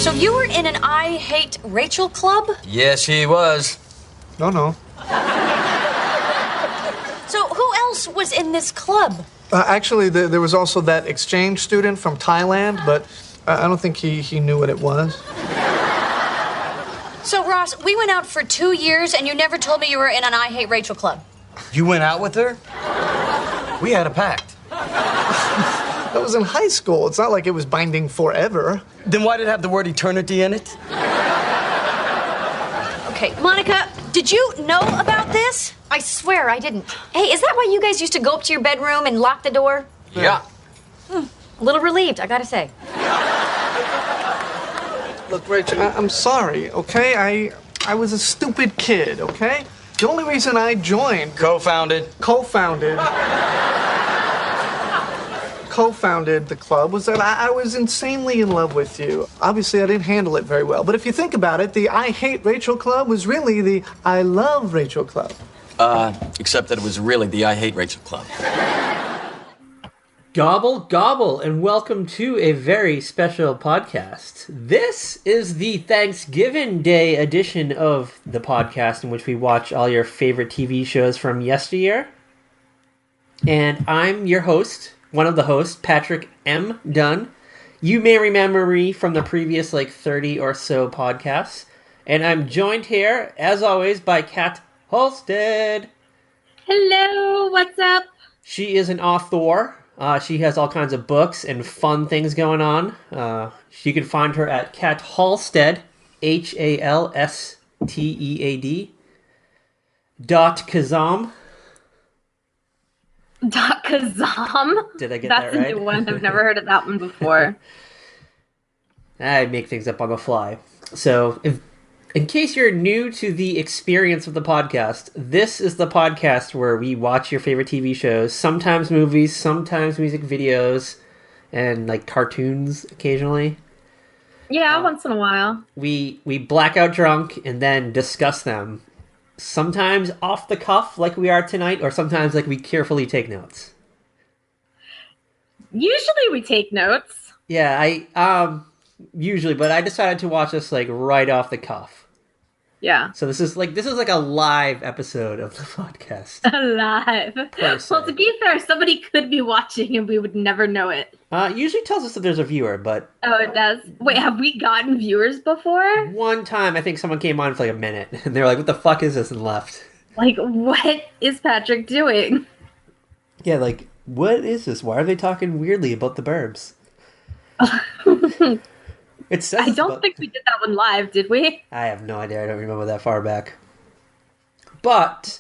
So you were in an I Hate Rachel club? Yes, he was. No. So who else was in this club? Actually, there was also that exchange student from Thailand, but I don't think he knew what it was. So, Ross, we went out for 2 years, and you never told me you were in an I Hate Rachel club. You went out with her? We had a pact. That was in high school. It's not like it was binding forever. Then why did it have the word eternity in it? Okay, Monica, did you know about this? I swear I didn't. Hey, is that why you guys used to go up to your bedroom and lock the door? Yeah. A little relieved, I gotta say. Look, Rachel, I'm sorry, okay? I was a stupid kid, okay? The only reason I joined... Co-founded the club was that I was insanely in love with you. Obviously, I didn't handle it very well. But if you think about it, the I Hate Rachel Club was really the I Love Rachel Club. Except that it was really the I Hate Rachel Club. Gobble, gobble, and welcome to a very special podcast. This is the Thanksgiving Day edition of the podcast in which we watch all your favorite TV shows from yesteryear. And I'm your host, one of the hosts, Patrick M. Dunn. You may remember me from the previous 30 or so podcasts. And I'm joined here, as always, by Kat Halstead. Hello, what's up? She is an author. She has all kinds of books and fun things going on. You can find her at Kat Halstead, HALSTEAD, .kazam. .kazam? Did I get That's that right? a new one. I've never heard of that one before. I make things up on the fly. So, in case you're new to the experience of the podcast, this is the podcast where we watch your favorite TV shows, sometimes movies, sometimes music videos, and cartoons occasionally. Yeah, once in a while. We black out drunk and then discuss them. Sometimes off the cuff, like we are tonight, or sometimes we carefully take notes. Usually we take notes. Yeah, usually, but I decided to watch this right off the cuff. Yeah. So this is like a live episode of the podcast. Live. Well, to be fair, somebody could be watching and we would never know it. Usually tells us that there's a viewer, but... Oh, it does? Wait, have we gotten viewers before? One time, I think someone came on for a minute, and they were like, what the fuck is this, and left. What is Patrick doing? Yeah, what is this? Why are they talking weirdly about the burbs? It says I don't think we did that one live, did we? I have no idea. I don't remember that far back. But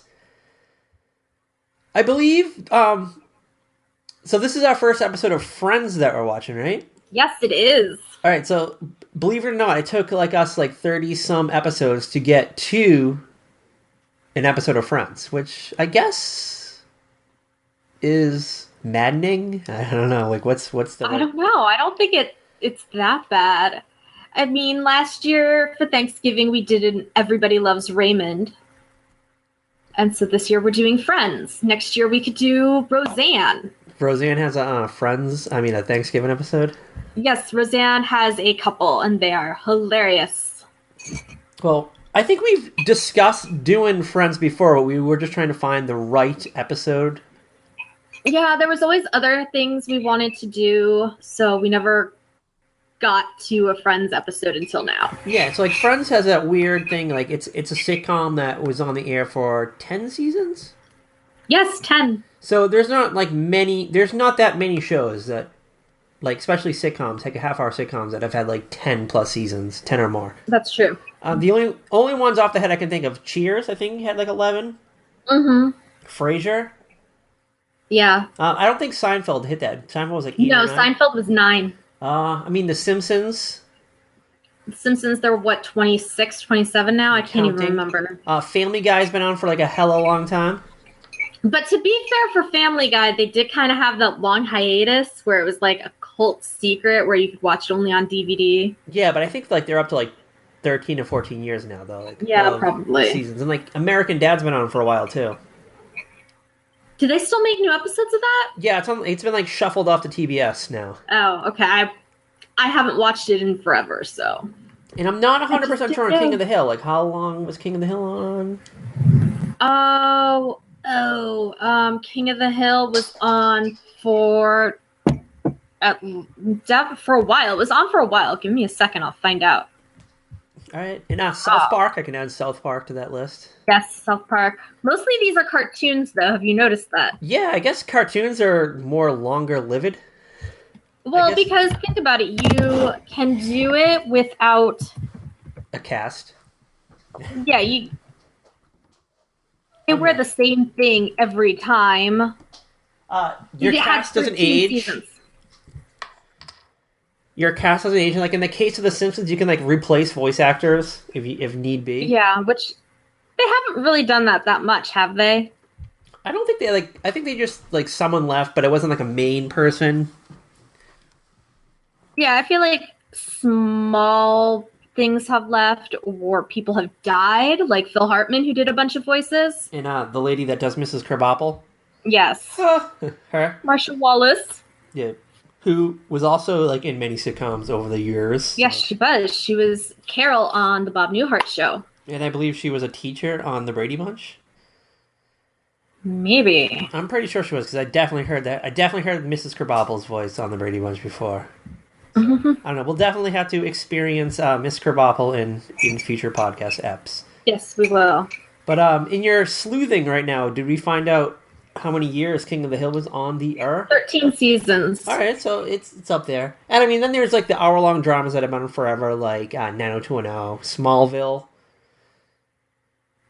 I believe so this is our first episode of Friends that we're watching, right? Yes, it is. All right, so believe it or not, it took us 30 some episodes to get to an episode of Friends, which I guess is maddening. I don't know. What's the I don't know. I don't think it's that bad. I mean, last year for Thanksgiving, we did an Everybody Loves Raymond. And so this year we're doing Friends. Next year we could do Roseanne. Roseanne has a Thanksgiving episode? Yes, Roseanne has a couple, and they are hilarious. Well, I think we've discussed doing Friends before, but we were just trying to find the right episode. Yeah, there was always other things we wanted to do, so we never got to a Friends episode until now. Yeah, it's Friends has that weird thing, it's a sitcom that was on the air for 10 seasons? Yes, 10. So there's not that many shows that, especially sitcoms, half-hour sitcoms that have had 10 plus seasons, 10 or more. That's true. The only ones off the head I can think of, Cheers, I think, had 11. Mm-hmm. Frasier. Yeah. I don't think Seinfeld hit that. Seinfeld was 8 No, or 9. Seinfeld was 9. The Simpsons. The Simpsons, they're 26, 27 now? I can't even remember. Family Guy's been on for a hella long time. But to be fair for Family Guy, they did kind of have that long hiatus where it was a cult secret where you could watch it only on DVD. Yeah, but I think they're up to 13 or 14 years now, though. Yeah, probably. Seasons. And American Dad's been on for a while, too. Do they still make new episodes of that? Yeah, it's been shuffled off to TBS now. Oh, okay. I haven't watched it in forever, so. And I'm not 100% sure on King of the Hill. Like, how long was King of the Hill on? King of the Hill was on for a while. It was on for a while. Give me a second, I'll find out. All right. And South Park, I can add South Park to that list. Yes, South Park. Mostly these are cartoons, though. Have you noticed that? Yeah, I guess cartoons are more longer-lived. Well, because think about it. You can do it without... a cast. Yeah, they wear the same thing every time. Your cast doesn't age. Seasons. Your cast doesn't age. Like in the case of The Simpsons, you can like replace voice actors if need be. Yeah, which they haven't really done that much, have they? I don't think they like. I think they just like someone left, but it wasn't like a main person. Yeah, I feel like small things have left, or people have died, like Phil Hartman, who did a bunch of voices. And the lady that does Mrs. Krabappel. Yes. Her. Marsha Wallace. Yeah. Who was also like in many sitcoms over the years. Yes, she was. She was Carol on the Bob Newhart Show. And I believe she was a teacher on the Brady Bunch. Maybe. I'm pretty sure she was, because I definitely heard that. I definitely heard Mrs. Krabappel's voice on the Brady Bunch before. I don't know. We'll definitely have to experience Miss Krabappel in future podcast eps. Yes, we will. But in your sleuthing right now, did we find out how many years King of the Hill was on the air? 13 seasons. All right, so it's up there. And I mean, then there's like the hour-long dramas that have been on forever, like 90210, Smallville.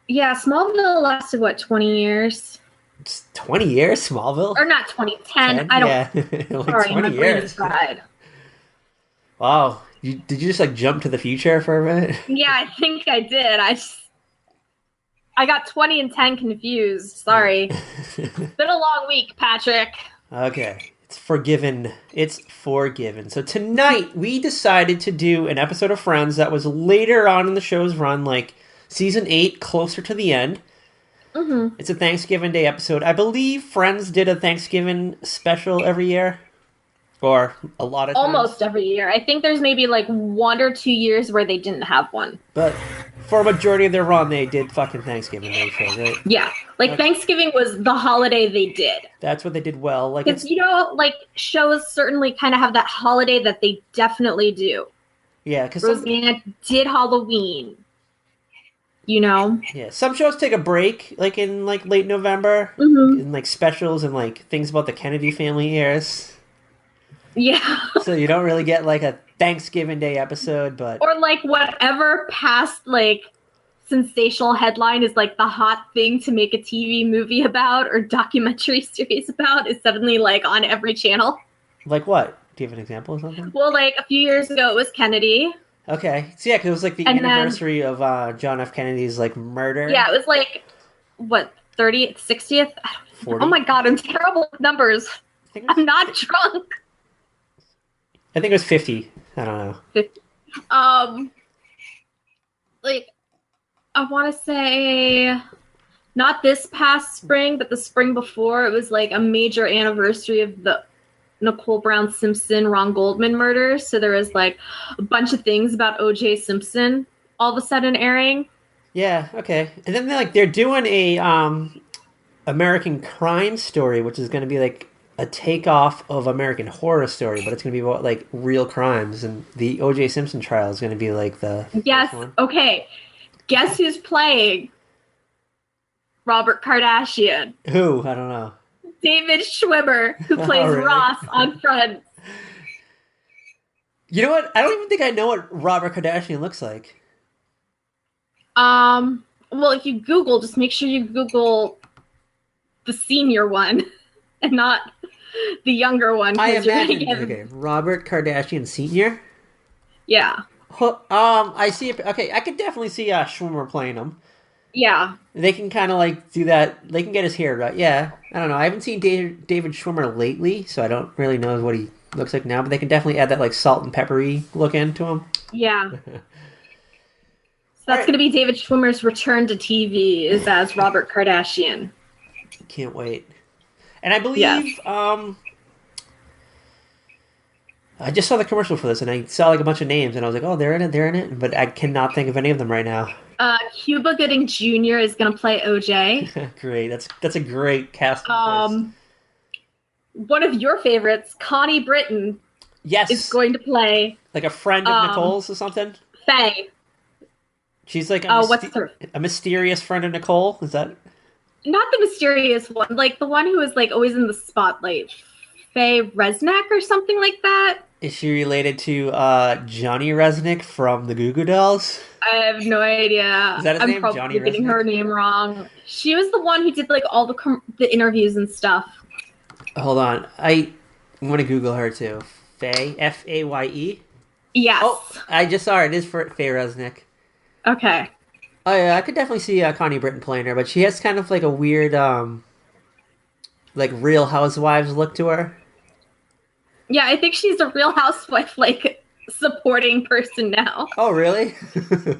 Yeah, Smallville lasted, 20 years? It's 20 years, Smallville? Or not 20, 10. I don't... Yeah, like sorry, 20 my brain is years. fried. Wow. Did you just like jump to the future for a minute? Yeah, I think I did. I got 20 and 10 confused. Sorry. It's been a long week, Patrick. Okay. It's forgiven. It's forgiven. So tonight we decided to do an episode of Friends that was later on in the show's run, like season 8, closer to the end. Mm-hmm. It's a Thanksgiving Day episode. I believe Friends did a Thanksgiving special every year. Or a lot of times. Almost every year. I think there's maybe like 1 or 2 years where they didn't have one. But for a majority of their run, they did fucking Thanksgiving Day shows, right? Yeah. Like Thanksgiving was the holiday they did. That's what they did well. Like, because, like shows certainly kind of have that holiday that they definitely do. Yeah, because Roseanne did Halloween. Yeah, some shows take a break, like in like late November, in like specials and like things about the Kennedy family airs. Yeah. So you don't really get like a Thanksgiving Day episode, but... Or like whatever past like sensational headline is like the hot thing to make a TV movie about or documentary series about is suddenly like on every channel. Like what? Do you have an example of something? Well, like a few years ago it was Kennedy. Okay. So yeah, because it was like the anniversary of John F. Kennedy's like murder. Yeah, it was like, 30th, 60th? 40? Oh my god, I'm terrible with numbers. I'm not drunk. I think it was 50. I don't know. 50. Like, I want to say, not this past spring, but the spring before, it was like a major anniversary of the Nicole Brown Simpson, Ron Goldman murders. So there was like a bunch of things about O.J. Simpson all of a sudden airing. Yeah, okay. And then they're doing a American Crime Story, which is going to be like a takeoff of American Horror Story, but it's going to be about like real crimes, and the O.J. Simpson trial is going to be like the yes. One. Okay, guess who's playing Robert Kardashian? Who? I don't know. David Schwimmer, who plays really? Ross on Friends. You know what? I don't even think I know what Robert Kardashian looks like. Well, if you Google, just make sure you Google the senior one and not the younger one. I imagine. Okay, Robert Kardashian Sr.? Yeah. I see it. Okay, I could definitely see Schwimmer playing him. Yeah. They can kind of like do that. They can get his hair right. Yeah. I don't know. I haven't seen David Schwimmer lately, so I don't really know what he looks like now, but they can definitely add that like salt and peppery look into him. Yeah. So that's going to be David Schwimmer's return to TV is as Robert Kardashian. Can't wait. And I believe, yes. I I just saw the commercial for this, and I saw like a bunch of names, and I was like, oh, they're in it, but I cannot think of any of them right now. Cuba Gooding Jr. is going to play OJ. Great. That's a great casting choice. One of your favorites, Connie Britton, is going to play... Like a friend of Nicole's or something? Faye. She's like a mysterious friend of Nicole? Is that... Not the mysterious one, like the one who is like always in the spotlight. Faye Resnick or something like that? Is she related to Johnny Resnick from the Goo Goo Dolls? I have no idea. Is that his name? I'm probably Johnny getting Resnick? her name wrong. She was the one who did like all the interviews and stuff. Hold on. I want to Google her too. Faye? F-A-Y-E? Yes. Oh, I just saw her. It is for Faye Resnick. Okay. Oh yeah, I could definitely see Connie Britton playing her, but she has kind of like a weird, like Real Housewives look to her. Yeah, I think she's a Real Housewife, like, supporting person now. Oh, really?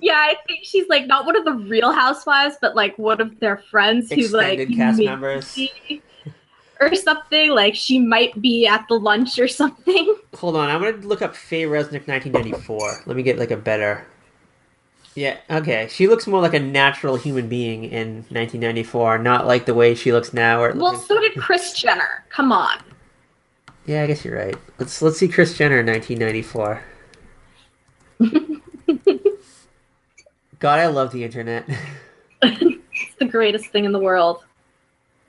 Yeah, I think she's, like, not one of the Real Housewives, but, like, one of their friends who, like... Extended cast members. Or something, like, she might be at the lunch or something. Hold on, I'm going to look up Faye Resnick 1994. Let me get, like, a better... Yeah, okay. She looks more like a natural human being in 1994, not like the way she looks now. Well, so did Kris Jenner. Come on. Yeah, I guess you're right. Let's see Kris Jenner in 1994. God, I love the internet. It's the greatest thing in the world.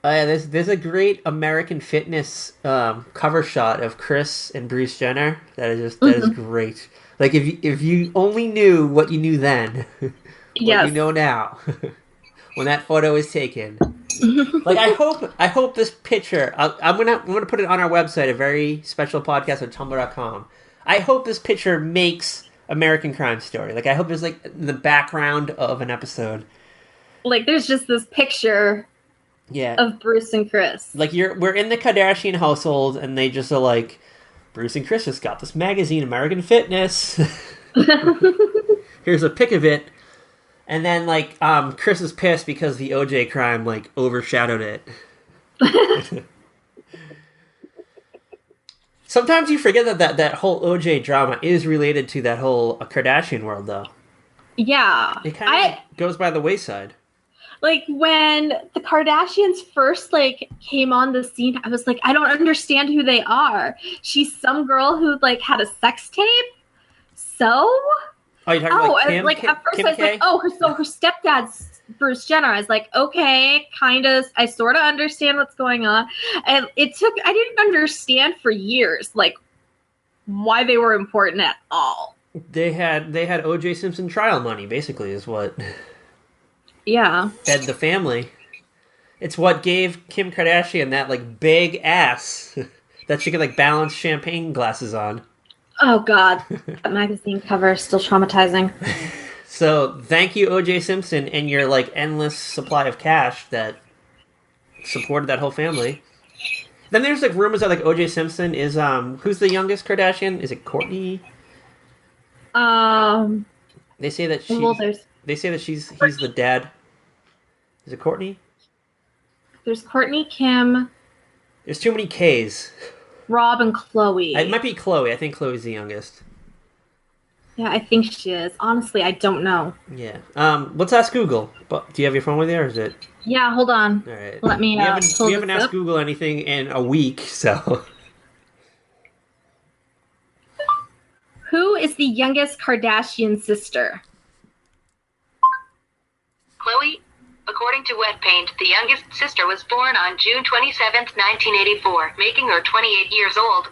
Oh yeah, there's a great American Fitness cover shot of Kris and Bruce Jenner. That is great. Like if you only knew what you knew then, what you know now, when that photo is taken. Like I hope this picture. I'm gonna put it on our website, a very special podcast at tumblr.com. I hope this picture makes American Crime Story. Like I hope there's like the background of an episode. Like there's just this picture. Yeah. Of Bruce and Kris. Like we're in the Kardashian household, and they just are like, Bruce and Kris just got this magazine, American Fitness. Here's a pic of it. And then, like, Kris is pissed because the OJ crime, like, overshadowed it. Sometimes you forget that whole OJ drama is related to that whole Kardashian world, though. Yeah. It kind of goes by the wayside. Like, when the Kardashians first, like, came on the scene, I was like, I don't understand who they are. She's some girl who, like, had a sex tape? So? Oh, you're talking about Kim? Like, at first Kim I was like, oh, her stepdad's Bruce Jenner. I was like, okay, kind of, I sort of understand what's going on. And I didn't understand for years, like, why they were important at all. They had O.J. Simpson trial money, basically, is what... Yeah. Fed the family. It's what gave Kim Kardashian that, like, big ass that she could, like, balance champagne glasses on. Oh, God. That magazine cover is still traumatizing. So, thank you, O.J. Simpson, and your, like, endless supply of cash that supported that whole family. Then there's, like, rumors that, like, O.J. Simpson is, who's the youngest Kardashian? Is it Kourtney? They say that she's... Well, They say that he's the dad. Is it Kourtney? There's Kourtney, Kim. There's too many K's. Rob and Chloe. It might be Chloe. I think Chloe's the youngest. Yeah, I think she is. Honestly, I don't know. Yeah. Let's ask Google. But do you have your phone with you, or is it? Yeah, hold on. All right. Let me. We haven't asked Google anything in a week, so. Who is the youngest Kardashian sister? Chloe, according to WetPaint, the youngest sister was born on June 27, 1984, making her 28 years old.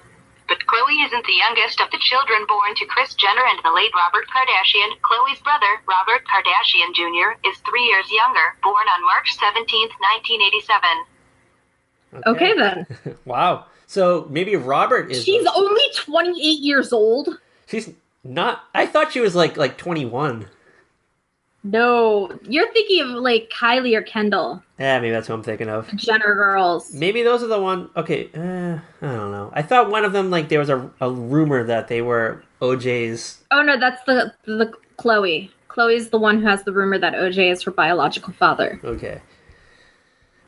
But Chloe isn't the youngest of the children born to Kris Jenner and the late Robert Kardashian. Chloe's brother, Robert Kardashian Jr., is 3 years younger, born on March 17, 1987. Okay then. Wow. So maybe Robert is... She's only 28 years old. She's not... I thought she was like 21. No, you're thinking of like Kylie or Kendall. Yeah, maybe that's what I'm thinking of. Jenner girls. Maybe those are the one. Okay, I don't know. I thought one of them, like, there was a rumor that they were OJ's. Oh no, that's the Chloe. Chloe's the one who has the rumor that OJ is her biological father. Okay.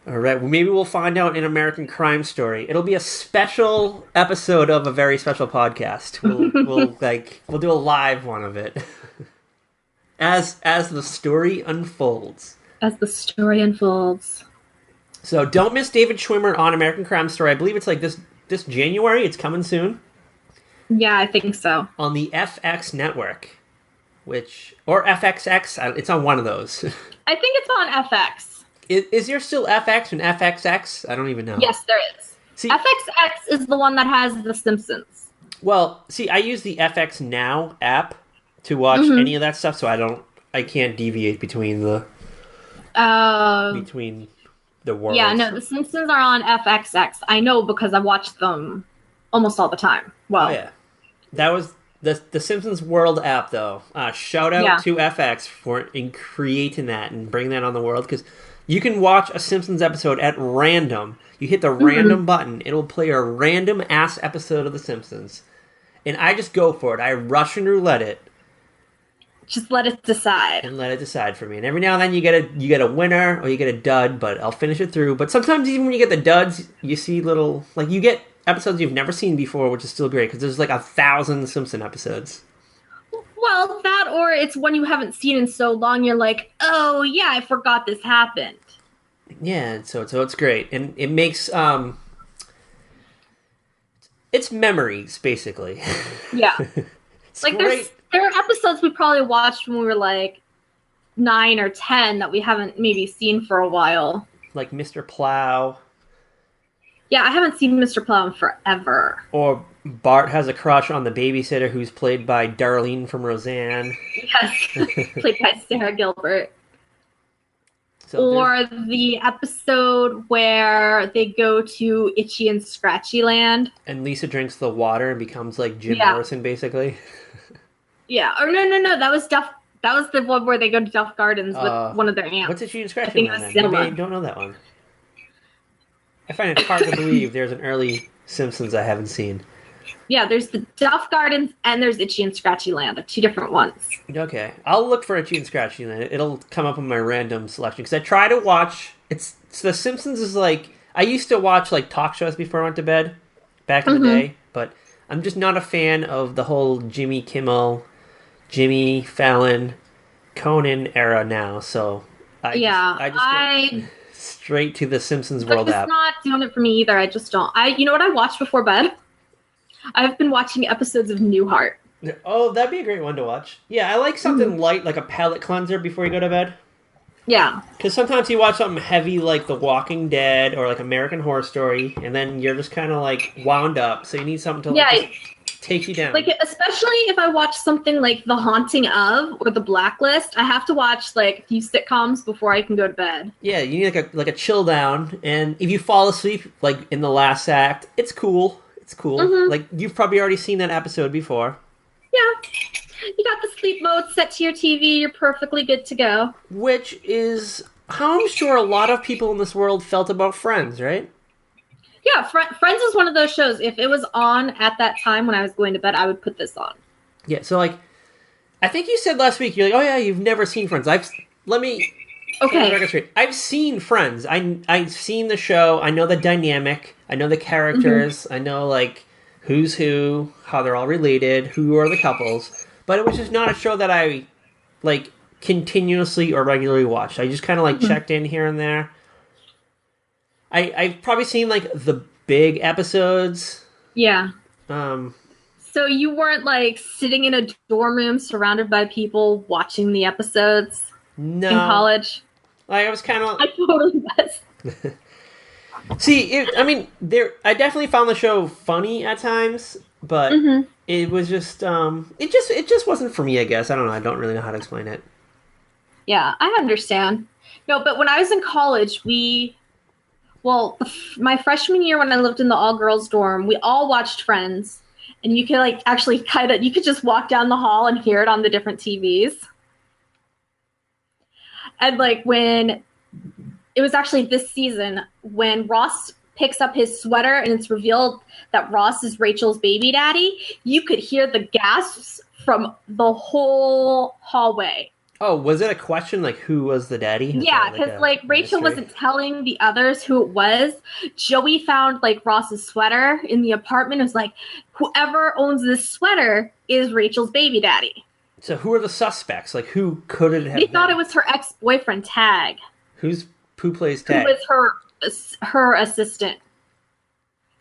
All right. Well, maybe we'll find out in American Crime Story. It'll be a special episode of a very special podcast. We'll do a live one of it as the story unfolds. As the story unfolds. So don't miss David Schwimmer on American Crime Story. I believe it's like this January. It's coming soon. Yeah, I think so. On the FX network, or FXX. It's on one of those. I think it's on FX. Is there still FX and FXX? I don't even know. Yes, there is. See, FXX is the one that has The Simpsons. Well, see, I use the FX Now app to watch any of that stuff, so I can't deviate between the worlds. Yeah, no, The Simpsons are on FXX. I know because I watch them almost all the time. Well, oh, yeah. That was the Simpsons World app, though. Shout out to FX for creating that and bringing that on the world, because you can watch a Simpsons episode at random. You hit the random button, it'll play a random-ass episode of The Simpsons. And I just go for it. I Russian roulette it. Just let it decide. And let it decide for me. And every now and then you get a winner or you get a dud, but I'll finish it through. But sometimes even when you get the duds, you see little... Like, you get episodes you've never seen before, which is still great, because there's like 1,000 Simpson episodes. Well, that or it's one you haven't seen in so long, you're like, oh, yeah, I forgot this happened. Yeah, so it's great. And it makes... It's memories, basically. Yeah. It's like, great. there are episodes we probably watched when we were, like, 9 or 10 that we haven't maybe seen for a while. Like Mr. Plow. Yeah, I haven't seen Mr. Plow in forever. Or Bart has a crush on the babysitter, who's played by Darlene from Roseanne. Yes, played by Sarah Gilbert. So or the episode where they go to Itchy and Scratchy Land. And Lisa drinks the water and becomes like Jim Morrison, basically. Yeah. Or no. That was the one where they go to Duff Gardens with one of their aunts. What's Itchy and Scratchy Land? Maybe I don't know that one. I find it hard to believe there's an early Simpsons I haven't seen. Yeah, there's the Duff Gardens and there's Itchy and Scratchy Land. They're two different ones. Okay. I'll look for Itchy and Scratchy Land. It'll come up in my random selection. Because I try to watch... The Simpsons is like... I used to watch like talk shows before I went to bed. Back in the day. But I'm just not a fan of the whole Jimmy Kimmel, Jimmy Fallon, Conan era now. So I just go straight to the Simpsons World app. It's not doing it for me either. I just don't. You know what I watched before bed? I've been watching episodes of Newhart. Oh, that'd be a great one to watch. Yeah, I like something light, like a palate cleanser before you go to bed. Yeah. Because sometimes you watch something heavy like The Walking Dead or like American Horror Story, and then you're just kind of like wound up, so you need something to take you down. Like, especially if I watch something like The Haunting of or The Blacklist, I have to watch like a few sitcoms before I can go to bed. Yeah, you need like a chill down, and if you fall asleep like in the last act, it's cool. It's cool. Mm-hmm. Like, you've probably already seen that episode before. Yeah. You got the sleep mode set to your TV. You're perfectly good to go. Which is how I'm sure a lot of people in this world felt about Friends, right? Yeah, Friends is one of those shows. If it was on at that time when I was going to bed, I would put this on. Yeah, so, like, I think you said last week, you're like, oh, yeah, you've never seen Friends. Okay. I've seen Friends. I've seen the show. I know the dynamic. I know the characters. I know, like, who's who, how they're all related, who are the couples. But it was just not a show that I, like, continuously or regularly watched. I just kind of, like, checked in here and there. I've probably seen, like, the big episodes. Yeah. So you weren't, like, sitting in a dorm room surrounded by people watching the episodes? No. In college? Like, I was kind of... I totally was. See, I definitely found the show funny at times, but it was just, it just wasn't for me, I guess. I don't know. I don't really know how to explain it. Yeah, I understand. No, but when I was in college, my freshman year when I lived in the all-girls dorm, we all watched Friends, and you could, like, actually you could just walk down the hall and hear it on the different TVs. And, like, when it was actually this season, when Ross picks up his sweater and it's revealed that Ross is Rachel's baby daddy, you could hear the gasps from the whole hallway. Oh, was it a question like who was the daddy? Yeah, because Rachel wasn't telling the others who it was. Joey found like Ross's sweater in the apartment. It was like, whoever owns this sweater is Rachel's baby daddy. So who are the suspects? Like who could it have They been? thought it was her ex-boyfriend Tag. Who plays Tag? Who was her assistant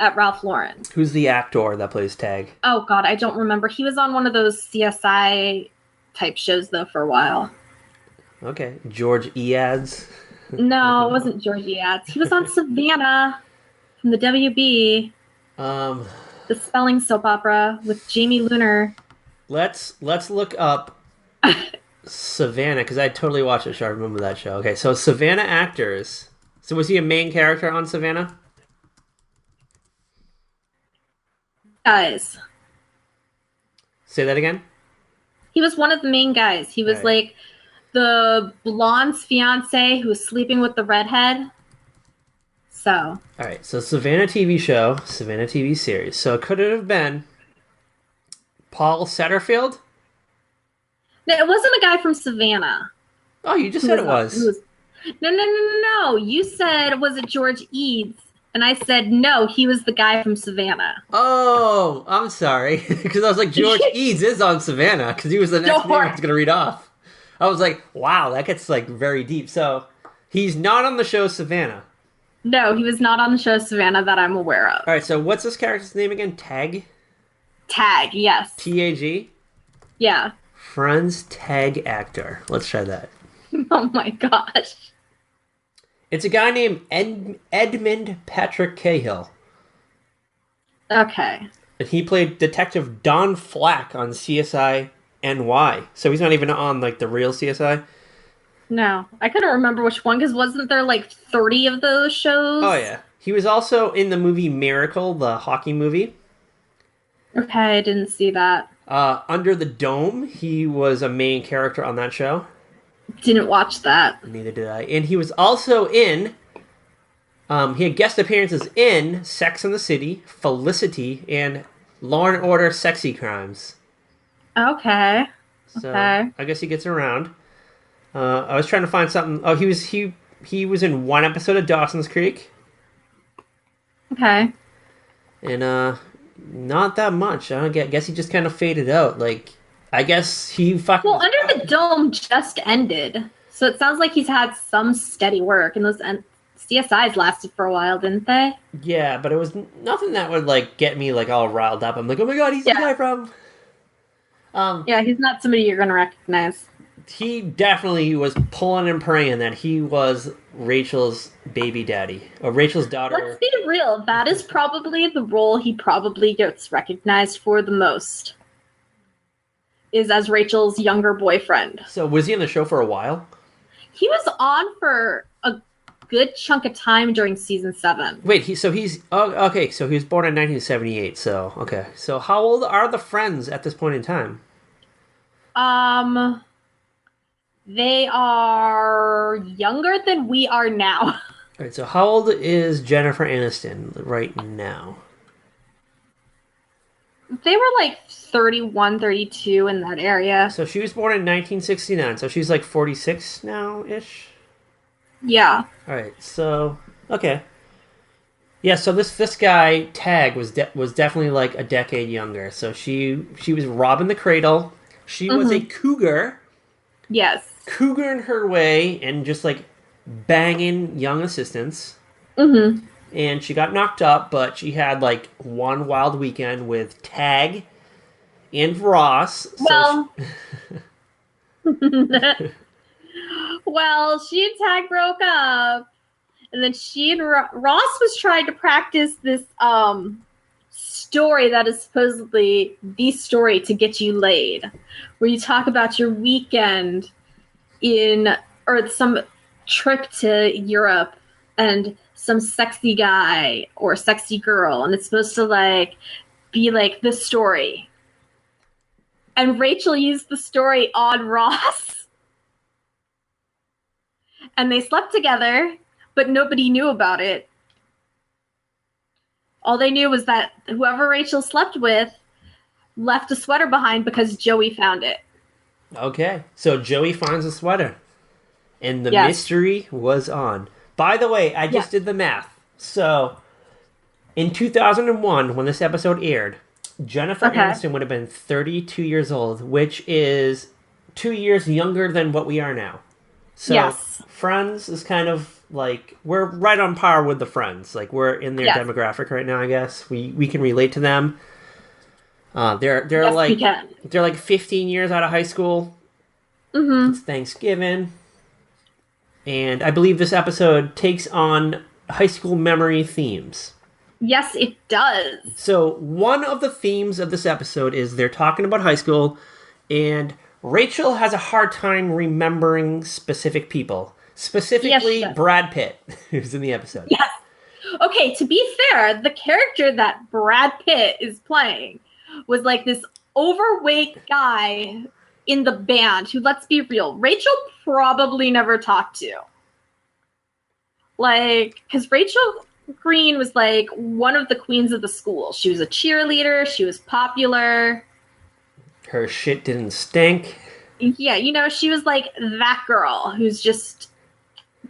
at Ralph Lauren. Who's the actor that plays Tag? Oh God, I don't remember. He was on one of those CSI type shows though for a while. Okay, George Eads. No, it wasn't George Eads. He was on Savannah from the WB. The spelling soap opera with Jamie Luner. Let's look up Savannah, because I totally watched the show. I remember that show. Okay, so Savannah actors. So was he a main character on Savannah? Guys. Say that again? He was one of the main guys. He was like the blonde's fiance who was sleeping with the redhead. So. All right, so Savannah TV show, Savannah TV series. So could it have been Paul Setterfield? No, it wasn't a guy from Savannah. Oh, you just said it was. No. You said, was it George Eads? And I said, no, he was the guy from Savannah. Oh, I'm sorry. Because I was like, George Eads is on Savannah, because he was the next name I was going to read off. I was like, wow, that gets like very deep. So he's not on the show Savannah. No, he was not on the show Savannah that I'm aware of. All right, so what's this character's name again? Tag? Tag, yes. T-A-G? Yeah. Friends Tag actor. Let's try that. Oh my gosh. It's a guy named Edmund Patrick Cahill. Okay. And he played Detective Don Flack on CSI NY. So he's not even on like the real CSI. No, I couldn't remember which one, because wasn't there like 30 of those shows? Oh yeah. He was also in the movie Miracle, the hockey movie. Okay, I didn't see that. Under the Dome, he was a main character on that show. Didn't watch that. Neither did I. And he was also in... he had guest appearances in Sex and the City, Felicity, and Law and Order Sexy Crimes. Okay. So, okay. I guess he gets around. I was trying to find something... Oh, he was in one episode of Dawson's Creek. Okay. And, not that much. I guess he just kind of faded out. Like, I guess he fucking... Well, Under the Dome just ended. So it sounds like he's had some steady work. And those CSIs lasted for a while, didn't they? Yeah, but it was nothing that would, like, get me, like, all riled up. I'm like, oh my god, he's the guy from... yeah, he's not somebody you're going to recognize. He definitely was pulling and praying that he was Rachel's baby daddy. Or Rachel's daughter. Let's be real. That is probably the role he probably gets recognized for the most. Is as Rachel's younger boyfriend. So was he in the show for a while? He was on for a good chunk of time during season 7. Wait, so he was born in 1978, so, okay. So how old are the friends at this point in time? They are younger than we are now. All right, so how old is Jennifer Aniston right now? They were like 31, 32 in that area. So she was born in 1969, so she's like 46 now-ish? Yeah. All right, so, okay. Yeah, so this guy, Tag, was definitely like a decade younger. So she was robbing the cradle. She was a cougar. Yes. Cougar in her way and just like banging young assistants. Mm-hmm. And she got knocked up, but she had like one wild weekend with Tag and Ross. Well, well, she and Tag broke up, and then she and Ross was trying to practice this story that is supposedly the story to get you laid, where you talk about your weekend or some trip to Europe and some sexy guy or sexy girl, and it's supposed to like be like the story. And Rachel used the story on Ross. And they slept together, but nobody knew about it. All they knew was that whoever Rachel slept with left a sweater behind because Joey found it. Okay, so Joey finds a sweater, and the Yes. mystery was on. By the way, I just did the math. So, in 2001, when this episode aired, Jennifer Aniston would have been 32 years old, which is 2 years younger than what we are now. So, Yes. Friends is kind of like, we're right on par with the Friends. Like, we're in their demographic right now, I guess. We can relate to them. They're Yes, like we can. they're like 15 years out of high school. Mm-hmm. It's Thanksgiving, and I believe this episode takes on high school memory themes. Yes, it does. So one of the themes of this episode is they're talking about high school, and Rachel has a hard time remembering specific people, specifically Yes. Brad Pitt, who's in the episode. Yes. Okay, to be fair, the character that Brad Pitt is playing was like this overweight guy in the band who, let's be real, Rachel probably never talked to. Like, because Rachel Green was like one of the queens of the school. She was a cheerleader. She was popular. Her shit didn't stink. Yeah, you know, she was like that girl who's just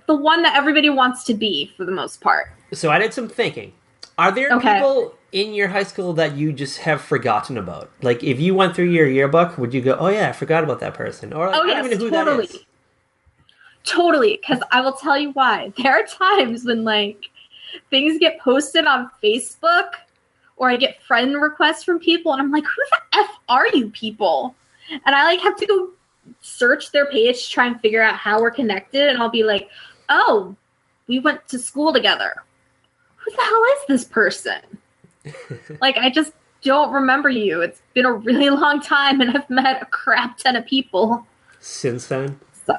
the one that everybody wants to be for the most part. So I did some thinking. Are there people in your high school that you just have forgotten about? Like, if you went through your yearbook, would you go, oh yeah, I forgot about that person? Or like, I don't even know who that is. Totally, because I will tell you why. There are times when, like, things get posted on Facebook, or I get friend requests from people, and I'm like, who the F are you people? And I, like, have to go search their page to try and figure out how we're connected, and I'll be like, oh, we went to school together. Who the hell is this person? Like, I just don't remember you. It's been a really long time, and I've met a crap ton of people Since then? So,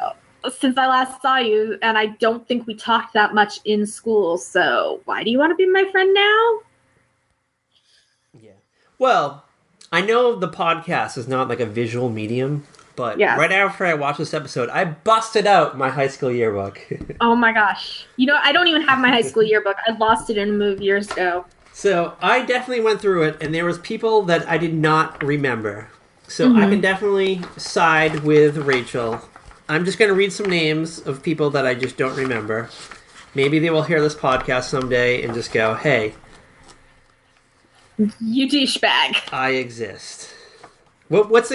since I last saw you, and I don't think we talked that much in school, so why do you want to be my friend now? Yeah. Well, I know the podcast is not like a visual medium, but right after I watched this episode, I busted out my high school yearbook. Oh my gosh. You know, I don't even have my high school yearbook. I lost it in a move years ago. So I definitely went through it, and there was people that I did not remember. So I can definitely side with Rachel. I'm just going to read some names of people that I just don't remember. Maybe they will hear this podcast someday and just go, hey, you douchebag. I exist. What's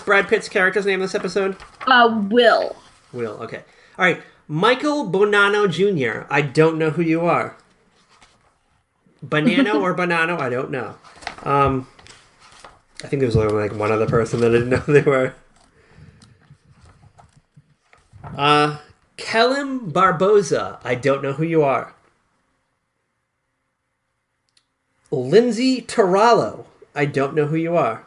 Brad Pitt's character's name in this episode? Will. Will, okay. All right, Michael Bonanno Jr., I don't know who you are. Bonanno or Bonanno, I don't know. I think there was only like one other person that I didn't know who they were. Kellam Barboza, I don't know who you are. Lindsay Tarallo, I don't know who you are.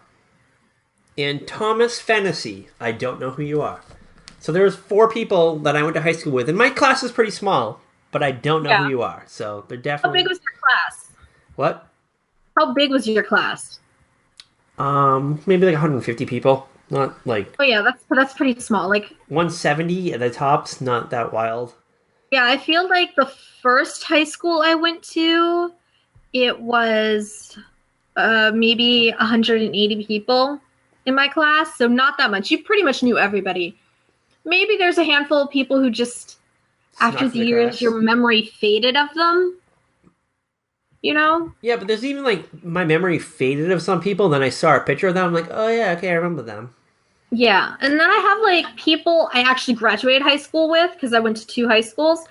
And Thomas Fennessy, I don't know who you are. So there was 4 people that I went to high school with, and my class is pretty small, but I don't know who you are. So they're definitely... How big was your class? What? How big was your class? Maybe like 150 people. Not like... Oh yeah, that's pretty small. Like 170 at the tops, not that wild. Yeah, I feel like the first high school I went to, it was maybe 180 people in my class, so not that much. You pretty much knew everybody. Maybe there's a handful of people who just, after the years, your memory faded of them. You know? Yeah, but there's even, like, my memory faded of some people, then I saw a picture of them, I'm like, oh yeah, okay, I remember them. Yeah, and then I have, like, people I actually graduated high school with, because I went to 2 high schools,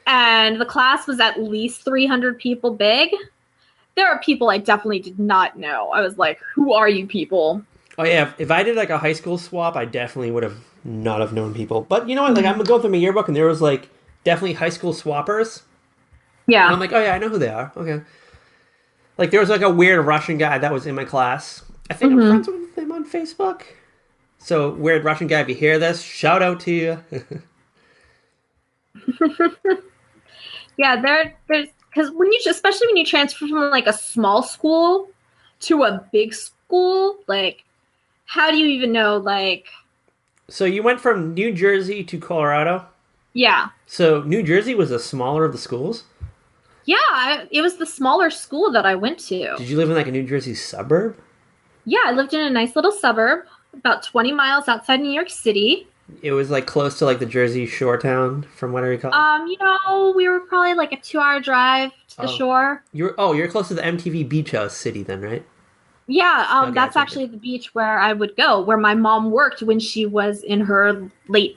and the class was at least 300 people big. There are people I definitely did not know. I was like, who are you people? Oh yeah, if I did, like, a high school swap, I definitely would have not have known people. But you know what, like, I'm going through my yearbook, and there was, like, definitely high school swappers. Yeah. And I'm like, oh yeah, I know who they are. Okay. Like, there was, like, a weird Russian guy that was in my class. I think I'm friends with him on Facebook. So, weird Russian guy, if you hear this, shout out to you. Yeah, there's... Because especially when you transfer from, like, a small school to a big school, like, how do you even know, like... So, you went from New Jersey to Colorado? Yeah. So, New Jersey was the smaller of the schools? Yeah, it was the smaller school that I went to. Did you live in, like, a New Jersey suburb? Yeah, I lived in a nice little suburb. about 20 miles outside New York City. It was like close to like the Jersey Shore town, from what I recall. We were probably like a 2-hour drive to the shore. You're close to the MTV Beach House city then, right? Yeah, Okay, that's actually the beach where I would go, where my mom worked when she was in her late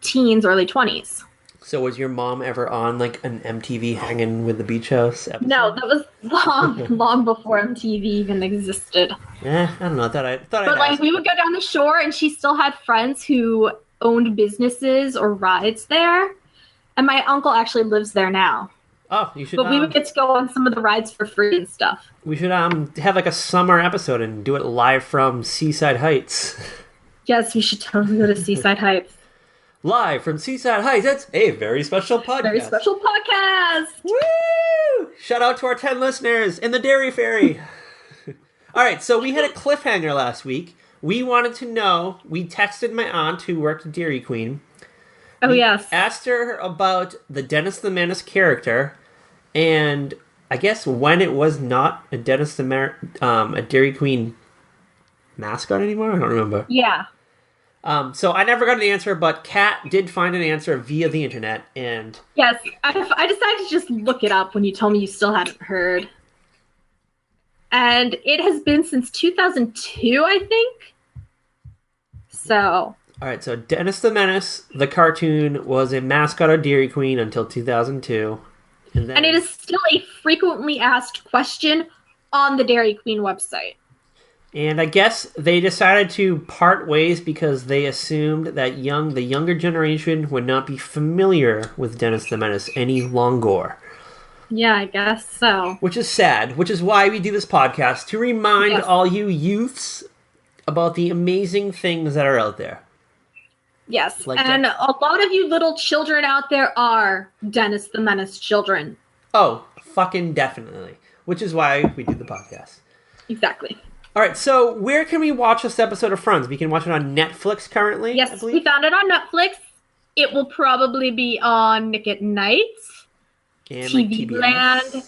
teens, early 20s. So was your mom ever on like an MTV Hanging with the Beach House episode? No, that was long before MTV even existed. I don't know. I thought But like we would go down the shore, and she still had friends who owned businesses or rides there. And my uncle actually lives there now. Oh, you should. But we would get to go on some of the rides for free and stuff. We should have like a summer episode and do it live from Seaside Heights. Yes, we should totally go to Seaside Heights. Live from Seaside Heights. That's a very special podcast. Very special podcast. Woo! Shout out to our 10 listeners in the Dairy Fairy. All right, so we had a cliffhanger last week. We wanted to know. We texted my aunt who worked at Dairy Queen. Oh, yes. Asked her about the Dennis the Menace character, and I guess when it was not a a Dairy Queen mascot anymore. I don't remember. Yeah. So I never got an answer, but Kat did find an answer via the internet, and yes, I decided to just look it up when you told me you still hadn't heard. And it has been since 2002, I think. So. All right, so Dennis the Menace, the cartoon, was a mascot of Dairy Queen until 2002. And it is still a frequently asked question on the Dairy Queen website. And I guess they decided to part ways because they assumed that the younger generation would not be familiar with Dennis the Menace any longer. Yeah, I guess so. Which is sad, which is why we do this podcast, to remind all you youths about the amazing things that are out there. Yes, and a lot of you little children out there are Dennis the Menace children. Oh, fucking definitely. Which is why we do the podcast. Exactly. All right, so where can we watch this episode of Friends? We can watch it on Netflix currently, yes, I believe? We found it on Netflix. It will probably be on Nick at Night, and TV like Land,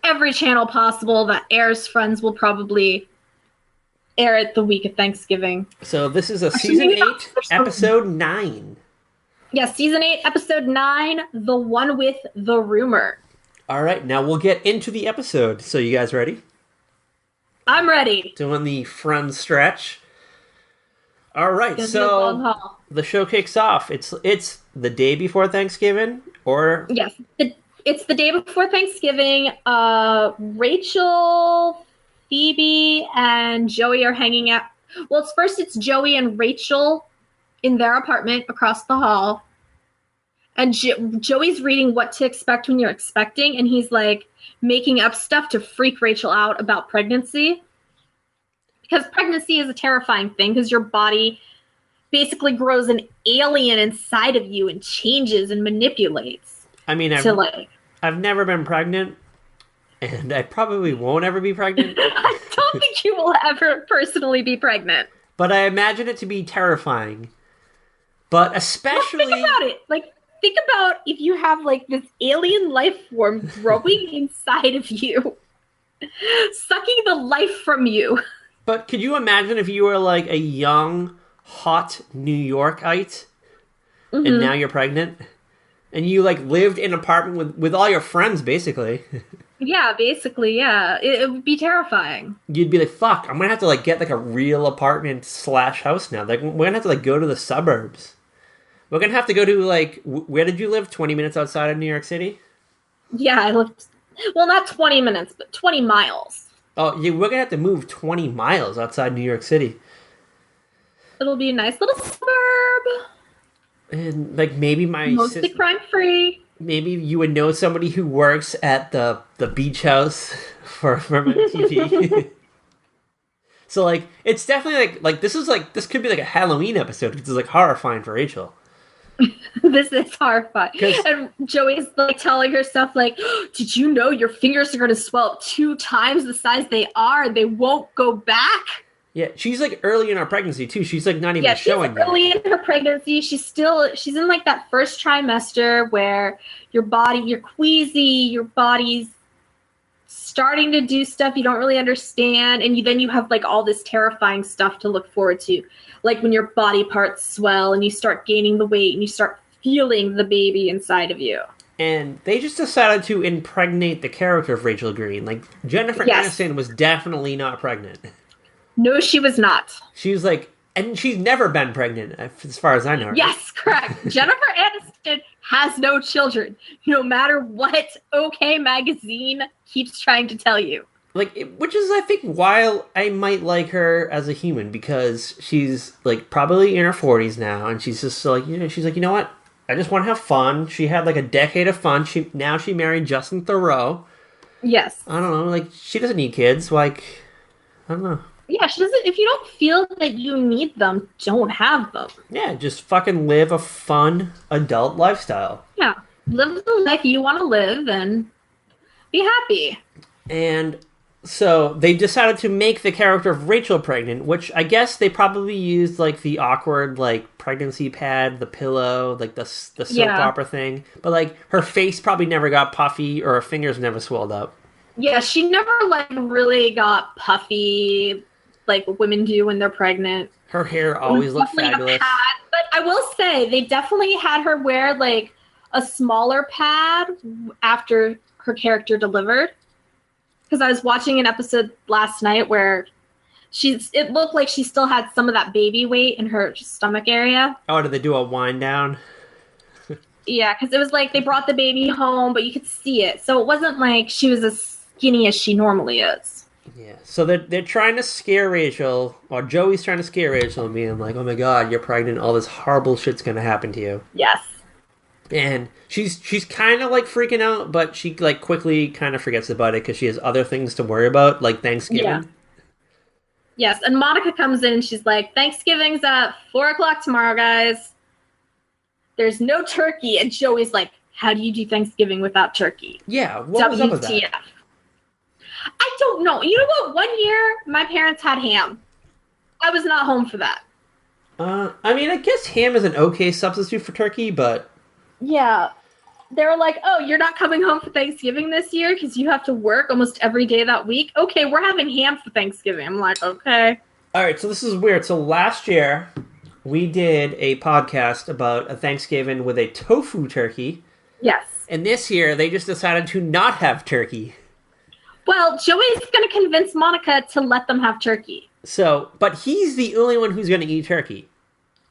every channel possible that airs Friends will probably air it the week of Thanksgiving. So this is a Season 8, Episode 9. Yes, Season 8, Episode 9, the one with the rumor. All right, now we'll get into the episode. So you guys ready? I'm ready. Doing the Friends stretch. All right, so the show kicks off. It's the day before Thanksgiving, or yes, it's the day before Thanksgiving. Rachel, Phoebe, and Joey are hanging out. Well, it's Joey and Rachel in their apartment across the hall, and Joey's reading What to Expect When You're Expecting, and he's like making up stuff to freak Rachel out about pregnancy. Because pregnancy is a terrifying thing, because your body basically grows an alien inside of you and changes and manipulates. I mean, I've never been pregnant, and I probably won't ever be pregnant. I don't think you will ever personally be pregnant. But I imagine it to be terrifying. But especially... Well, think about it. Think about if you have, this alien life form growing inside of you, sucking the life from you. But could you imagine if you were, a young, hot New Yorkite, and now you're pregnant? And you, lived in an apartment with all your friends, basically. Yeah, basically, yeah. It would be terrifying. You'd be like, fuck, I'm gonna have to, get, a real apartment / house now. We're gonna have to, go to the suburbs. We're gonna have to go to, where did you live? 20 minutes outside of New York City? Yeah, I lived, well, not 20 minutes, but 20 miles. Oh, yeah, we're gonna have to move 20 miles outside New York City. It'll be a nice little suburb. And, maybe mostly crime-free. Maybe you would know somebody who works at the beach house from MTV. So, it's definitely, this could be, a Halloween episode, because it's, horrifying for Rachel. This is horrifying. And Joey's, telling herself, did you know your fingers are going to swell up 2 times the size they are, and they won't go back? Yeah, she's, early in her pregnancy, too. She's, not even showing that. Early in her pregnancy. She's in, that first trimester where you're queasy, your body's starting to do stuff you don't really understand, and then you have like all this terrifying stuff to look forward to, like when your body parts swell and you start gaining the weight and you start feeling the baby inside of you. And they just decided to impregnate the character of Rachel Green. Like, Jennifer Aniston was definitely not pregnant. No, she was not. She was like, and she's never been pregnant, as far as I know. Right? Yes, correct. Jennifer Aniston has no children, no matter what OK Magazine keeps trying to tell you. Like, which is, I think, why I might like her as a human, because she's, like, probably in her 40s now, and she's just like, she's like, you know what? I just want to have fun. She had like a decade of fun. She married Justin Theroux. Yes. I don't know. Like, she doesn't need kids. Like, I don't know. Yeah, she doesn't. If you don't feel that you need them, don't have them. Yeah, just fucking live a fun adult lifestyle. Yeah, live the life you want to live and be happy. And so they decided to make the character of Rachel pregnant, which I guess they probably used like the awkward like pregnancy pad, the pillow, like the soap opera thing. But like her face probably never got puffy or her fingers never swelled up. Yeah, she never like really got puffy like women do when they're pregnant. Her hair always looked fabulous. But I will say they definitely had her wear like a smaller pad after her character delivered. Because I was watching an episode last night where it looked like she still had some of that baby weight in her stomach area. Oh, did they do a wind down? Yeah, because it was like they brought the baby home, but you could see it. So it wasn't like she was as skinny as she normally is. Yeah, so they're trying to scare Rachel, or Joey's trying to scare Rachel and being like, oh my god, you're pregnant, all this horrible shit's gonna happen to you. Yes. And she's kind of like freaking out, but she like quickly kind of forgets about it because she has other things to worry about, like Thanksgiving. Yeah. Yes, and Monica comes in and she's like, Thanksgiving's at 4:00 tomorrow, guys. There's no turkey. And Joey's like, how do you do Thanksgiving without turkey? Yeah, what was up with that? I don't know. You know what? One year, my parents had ham. I was not home for that. I mean, I guess ham is an okay substitute for turkey, but... Yeah. They were like, oh, you're not coming home for Thanksgiving this year because you have to work almost every day that week? Okay, we're having ham for Thanksgiving. I'm like, okay. All right, so this is weird. So last year, we did a podcast about a Thanksgiving with a tofu turkey. Yes. And this year, they just decided to not have turkey. Well, Joey's going to convince Monica to let them have turkey. So, but he's the only one who's going to eat turkey.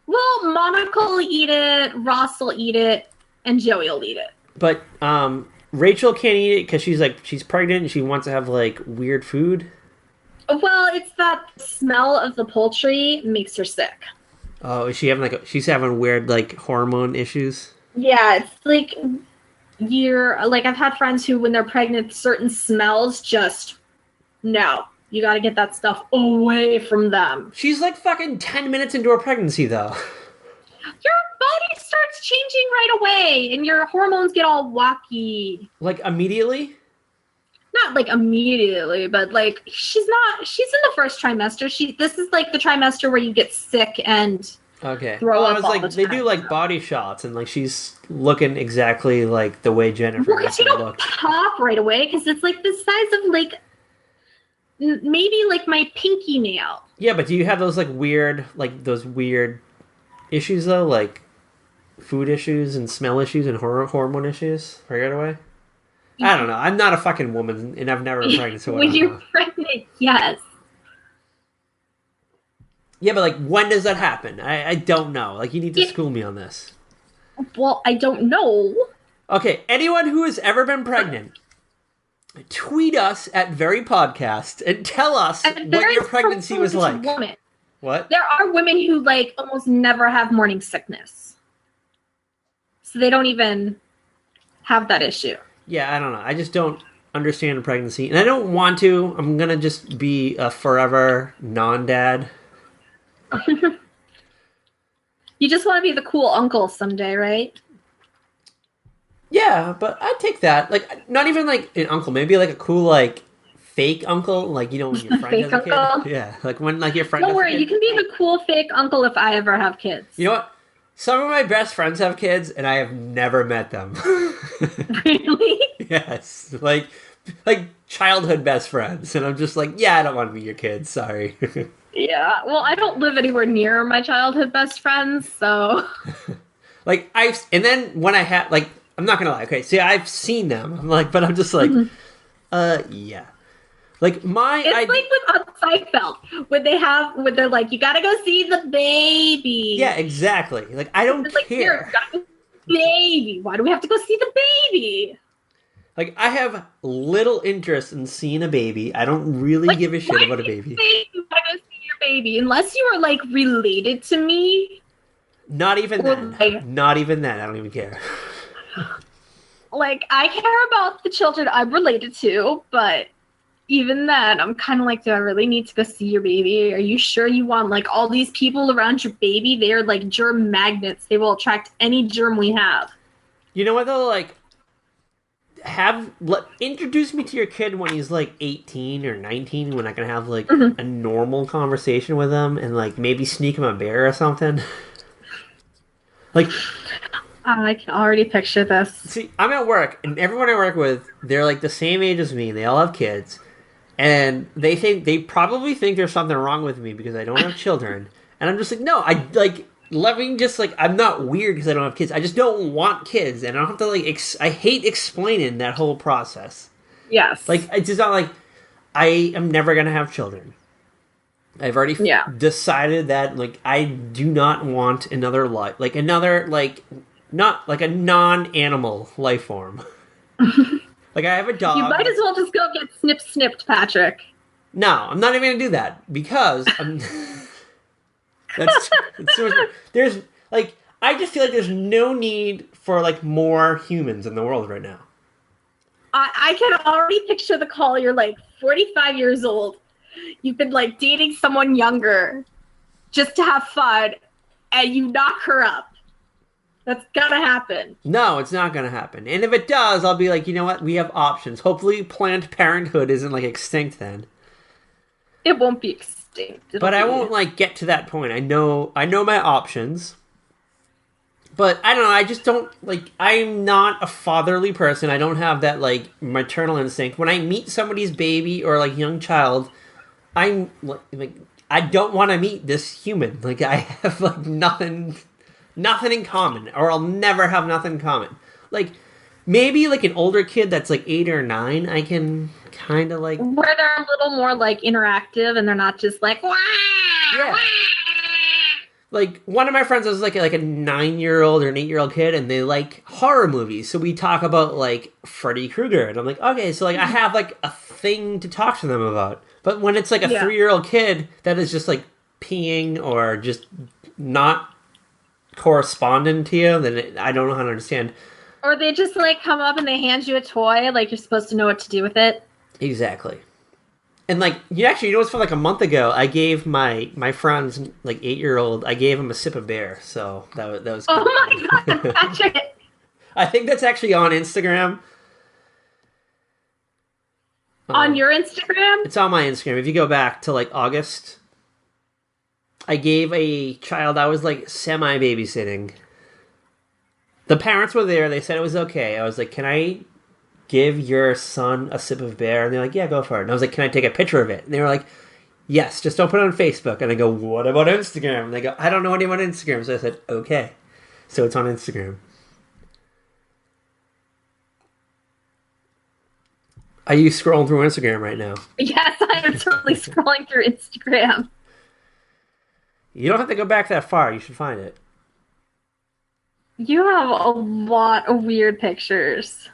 Well, Monica will eat it, Ross will eat it, and Joey will eat it. But Rachel can't eat it because she's pregnant and she wants to have like weird food. Well, it's that smell of the poultry makes her sick. Oh, is she having she's having weird like hormone issues? Yeah, it's like I've had friends who, when they're pregnant, certain smells just, no. You gotta get that stuff away from them. She's like fucking 10 minutes into her pregnancy, though. Your body starts changing right away, and your hormones get all wacky. Like, immediately? Not, like, immediately, but, like, she's in the first trimester. This is, like, the trimester where you get sick and throw up all the time. They do, like, body shots, and, like, she's looking exactly like the way Jennifer looked. She don't pop right away, because it's, like, the size of, like, maybe, like, my pinky nail. Yeah, but do you have those, like, those weird issues, though? Like, food issues and smell issues and hormone issues right away? I don't know. I'm not a fucking woman, and I've never been pregnant, so when you're pregnant, yes. Yeah, but, like, when does that happen? I don't know. Like, you need to school me on this. Well, I don't know. Okay, anyone who has ever been pregnant, tweet us at Very Podcast and tell us what your pregnancy was like. Woman. What? There are women who, like, almost never have morning sickness. So they don't even have that issue. Yeah, I don't know. I just don't understand pregnancy. And I don't want to. I'm going to just be a forever non-dad. You just want to be the cool uncle someday, right? Yeah, but I'd take that. Like, not even like an uncle. Maybe like a cool, like, fake uncle. Like, you know, when your friend has a kid. Uncle? Yeah, like when like your friend Don't worry, you can be the cool fake uncle if I ever have kids. You know what? Some of my best friends have kids, and I have never met them. Really? Yes. Like, like childhood best friends, and I'm just like, yeah, I don't want to be your kid. Sorry. Yeah, well, I don't live anywhere near my childhood best friends, so... Like, and then when I had, like, I'm not gonna lie, okay, see, I've seen them, I'm like, but I'm just like, yeah. Like, It's like with on Seinfeld, when they're like, you gotta go see the baby. Yeah, exactly. Like, I don't it's like, care. Here, gotta go see the baby. Why do we have to go see the baby? Like, I have little interest in seeing a baby. I don't really give a shit about a baby. You gotta go see your baby, unless you are, like, related to me. Not even then. Like, Not even then. I don't even care. Like, I care about the children I'm related to, but even then, I'm kind of like, do I really need to go see your baby? Are you sure you want, like, all these people around your baby? They are, like, germ magnets. They will attract any germ we have. You know what, though? Like, introduce me to your kid when he's, like, 18 or 19, when I can have, like, a normal conversation with him, and, like, maybe sneak him a bear or something. Like... I can already picture this. See, I'm at work, and everyone I work with, they're, like, the same age as me, and they all have kids. And they probably think there's something wrong with me because I don't have children. And I'm just like, no, I'm not weird because I don't have kids. I just don't want kids. And I don't have to, like, I hate explaining that whole process. Yes. Like, it's just not like, I am never going to have children. I've already decided that, like, I do not want another life. Like, not, like, a non-animal life form. Like, I have a dog. You might as well just go get snipped, Patrick. No, I'm not even going to do that, because there's, like, I just feel like there's no need for, like, more humans in the world right now. I can already picture the call. You're, like, 45 years old. You've been, like, dating someone younger just to have fun, and you knock her up. That's gonna happen. No, it's not gonna happen. And if it does, I'll be like, you know what? We have options. Hopefully Planned Parenthood isn't, like, extinct then. It won't be extinct. But I won't, like, get to that point. I know my options. But, I don't know, I just don't, like, I'm not a fatherly person. I don't have that, like, maternal instinct. When I meet somebody's baby or, like, young child, I'm, like, I don't want to meet this human. Like, I have, like, nothing in common, or I'll never have nothing in common. Like, maybe, like, an older kid that's, like, 8 or 9, I can kind of, like... Where they're a little more, like, interactive, and they're not just, like, wah! Yeah. Like, one of my friends was, like a 9-year-old or an 8-year-old kid, and they like horror movies, so we talk about, like, Freddy Krueger, and I'm like, okay, so, like, I have, like, a thing to talk to them about. But when it's, like, a 3-year-old kid that is just, like, peeing or just not corresponding to you, then I don't know how to understand. Or they just, like, come up and they hand you a toy, like, you're supposed to know what to do with it. Exactly. And, like, you know what's, for, like, a month ago, I gave my friend's, like, 8-year-old, I gave him a sip of beer, so that was cool. Oh my god, Patrick! I think that's actually on Instagram. On your Instagram? It's on my Instagram. If you go back to, like, August, I gave a child I was, like, semi-babysitting. The parents were there. They said it was okay. I was like, can I give your son a sip of beer? And they're like, yeah, go for it. And I was like, can I take a picture of it? And they were like, yes, just don't put it on Facebook. And I go, what about Instagram? And they go, I don't know anyone on Instagram. So I said, okay. So it's on Instagram. Are you scrolling through Instagram right now? Yes, I am totally scrolling through Instagram. You don't have to go back that far. You should find it. You have a lot of weird pictures.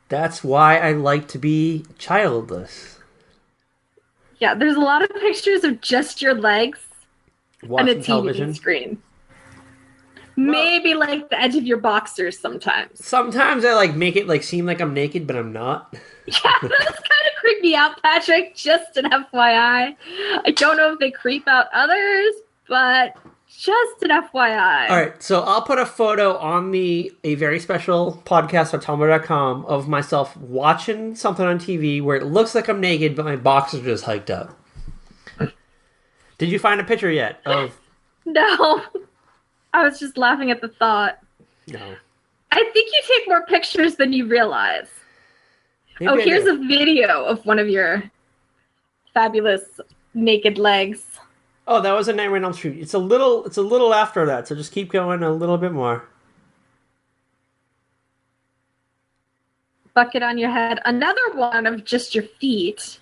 That's why I like to be childless. Yeah, there's a lot of pictures of just your legs Watching and a TV television. screen. Maybe, like, the edge of your boxers sometimes. Sometimes I, like, make it, like, seem like I'm naked, but I'm not. Yeah, those kind of creep me out, Patrick. Just an FYI. I don't know if they creep out others, but just an FYI. All right, so I'll put a photo on a very special podcast on Tumblr.com of myself watching something on TV where it looks like I'm naked, but my boxers are just hiked up. Did you find a picture yet of... No. I was just laughing at the thought. No. I think you take more pictures than you realize. Maybe here's a video of one of your fabulous naked legs. Oh, that was a Nightmare on Elm Street. It's a little after that, so just keep going a little bit more. Bucket on your head. Another one of just your feet.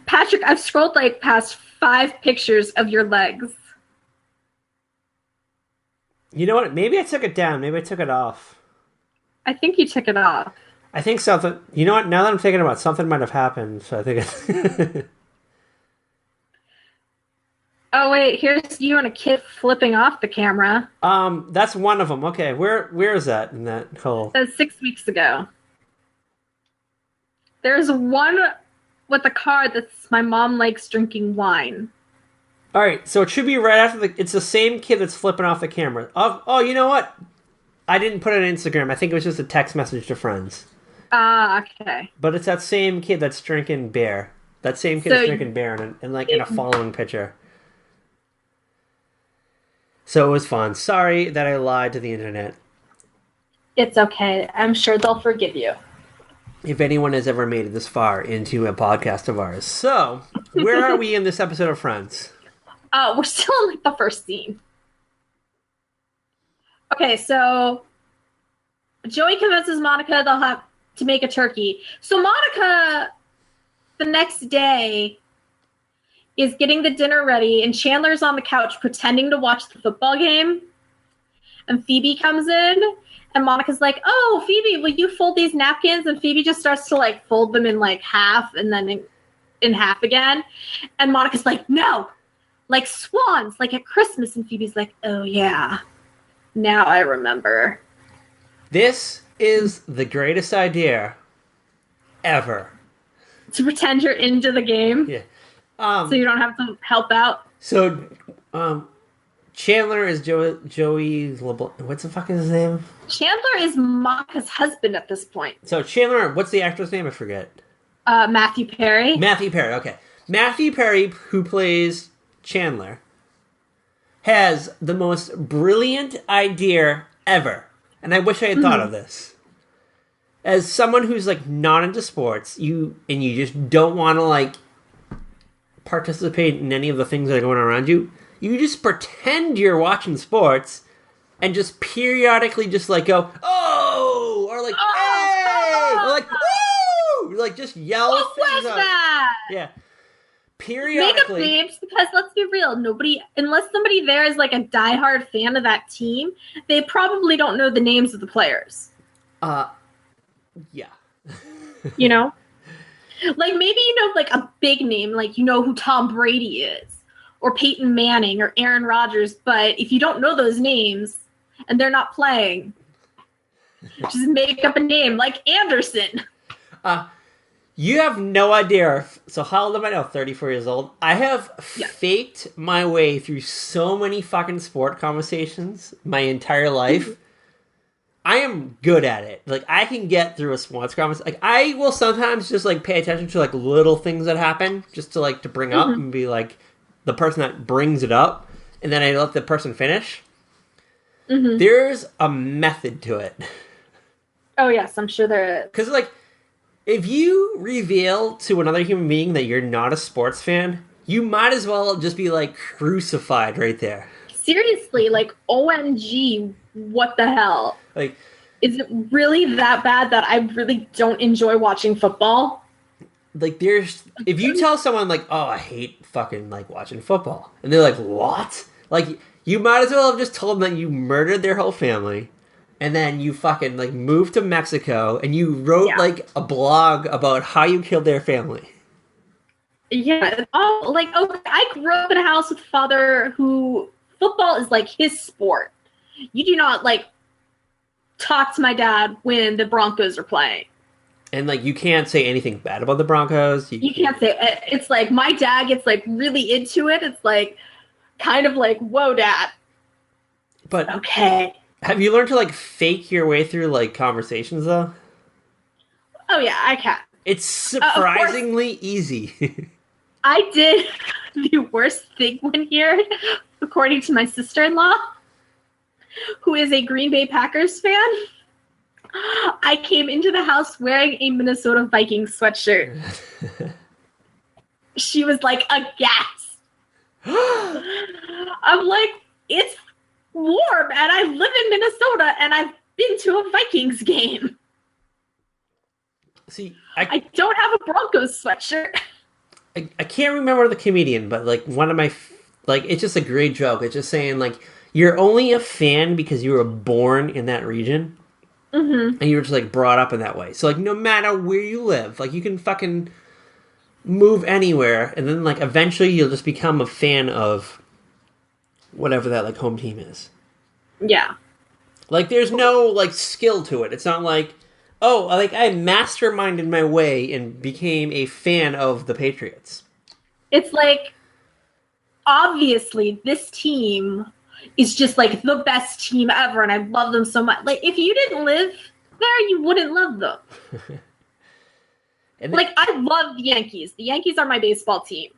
Patrick, I've scrolled like past 5 pictures of your legs. You know what? Maybe I took it down. Maybe I took it off. I think you took it off. I think something... You know what? Now that I'm thinking about it, something might have happened, so I think it's... Oh, wait. Here's you and a kid flipping off the camera. That's one of them. Okay, where is that in that whole... That was 6 weeks ago. There's one with a card that's my mom likes drinking wine. All right, so it should be right after the... It's the same kid that's flipping off the camera. Oh, you know what? I didn't put it on Instagram. I think it was just a text message to friends. Ah, okay. But it's that same kid that's drinking beer. That same kid that's drinking beer in a following picture. So it was fun. Sorry that I lied to the internet. It's okay. I'm sure they'll forgive you. If anyone has ever made it this far into a podcast of ours. So, where are we in this episode of Friends? We're still in like the first scene. Okay, so Joey convinces Monica they'll have to make a turkey. So Monica, the next day, is getting the dinner ready, and Chandler's on the couch pretending to watch the football game. And Phoebe comes in, and Monica's like, "Oh, Phoebe, will you fold these napkins?" And Phoebe just starts to like fold them in like half, and then in half again. And Monica's like, "No, like swans, like at Christmas." And Phoebe's like, "Oh yeah, now I remember." This is the greatest idea ever. To pretend you're into the game? Yeah. So you don't have to help out? So, Chandler is Joey... What's the fuck is his name? Chandler is Monica's husband at this point. So Chandler, what's the actor's name? I forget. Matthew Perry. Matthew Perry, okay. Matthew Perry, who plays Chandler, has the most brilliant idea ever. And I wish I had thought of this. As someone who's like not into sports, you just don't want to like participate in any of the things that are going on around you, you just pretend you're watching sports and just periodically just like go, "Oh!" or like, "Hey!" or like, "Woo!" like just yell things out. That? Yeah. Periodically. Makeup names, because let's be real, unless somebody there is like a diehard fan of that team, they probably don't know the names of the players. Yeah. You know? Like maybe you know like a big name, like you know who Tom Brady is, or Peyton Manning, or Aaron Rodgers, but if you don't know those names and they're not playing, just make up a name like Anderson. You have no idea. So how old am I now? 34 years old. I have faked my way through so many fucking sport conversations my entire life. I am good at it. Like, I can get through a sports conversation. Like, I will sometimes just, like, pay attention to, like, little things that happen just to, like, to bring up and be, like, the person that brings it up. And then I let the person finish. Mm-hmm. There's a method to it. Oh, yes, I'm sure there is. Because, like, if you reveal to another human being that you're not a sports fan, you might as well just be, like, crucified right there. Seriously, like, OMG, what the hell? Like, is it really that bad that I really don't enjoy watching football? Like, if you tell someone, like, "Oh, I hate fucking, like, watching football," and they're like, "What?" Like, you might as well have just told them that you murdered their whole family, and then you fucking, like, moved to Mexico, and you wrote, like, a blog about how you killed their family. Yeah. Oh, like, I grew up in a house with a father who football is, like, his sport. You do not, like, talk to my dad when the Broncos are playing. And, like, you can't say anything bad about the Broncos. You can't say... It's like, my dad gets, like, really into it. It's, like, kind of like, "Whoa, Dad." But... Okay. Have you learned to, like, fake your way through, like, conversations, though? Oh, yeah, I can. It's surprisingly easy. I did the worst thing one year, according to my sister-in-law. who is a Green Bay Packers fan, I came into the house wearing a Minnesota Vikings sweatshirt. She was like aghast. I'm like, it's warm and I live in Minnesota and I've been to a Vikings game. See, I don't have a Broncos sweatshirt. I can't remember the comedian, but like one of my it's just a great joke. It's just saying like you're only a fan because you were born in that region, and you were just like brought up in that way. So like no matter where you live, like you can fucking move anywhere, and then like eventually you'll just become a fan of whatever that like home team is. Yeah. Like there's no like skill to it. It's not like, oh, like I masterminded my way and became a fan of the Patriots. It's like, obviously, this team is just like the best team ever, and I love them so much. Like, if you didn't live there, you wouldn't love them. Like, I love the Yankees. The Yankees are my baseball team.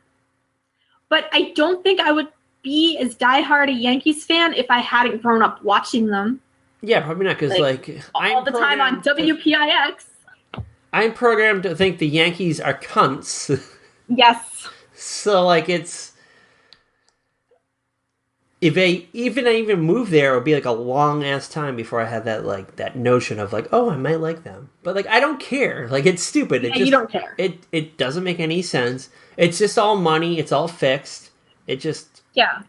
But I don't think I would be as diehard a Yankees fan if I hadn't grown up watching them. Yeah, probably not, because like all the time on WPIX. I'm programmed to think the Yankees are cunts. Yes. So like it's if I even moved there, it would be like a long ass time before I had that notion of like, oh, I might like them. But like I don't care. Like it's stupid. Yeah, you don't care. It doesn't make any sense. It's just all money. It's all fixed. It just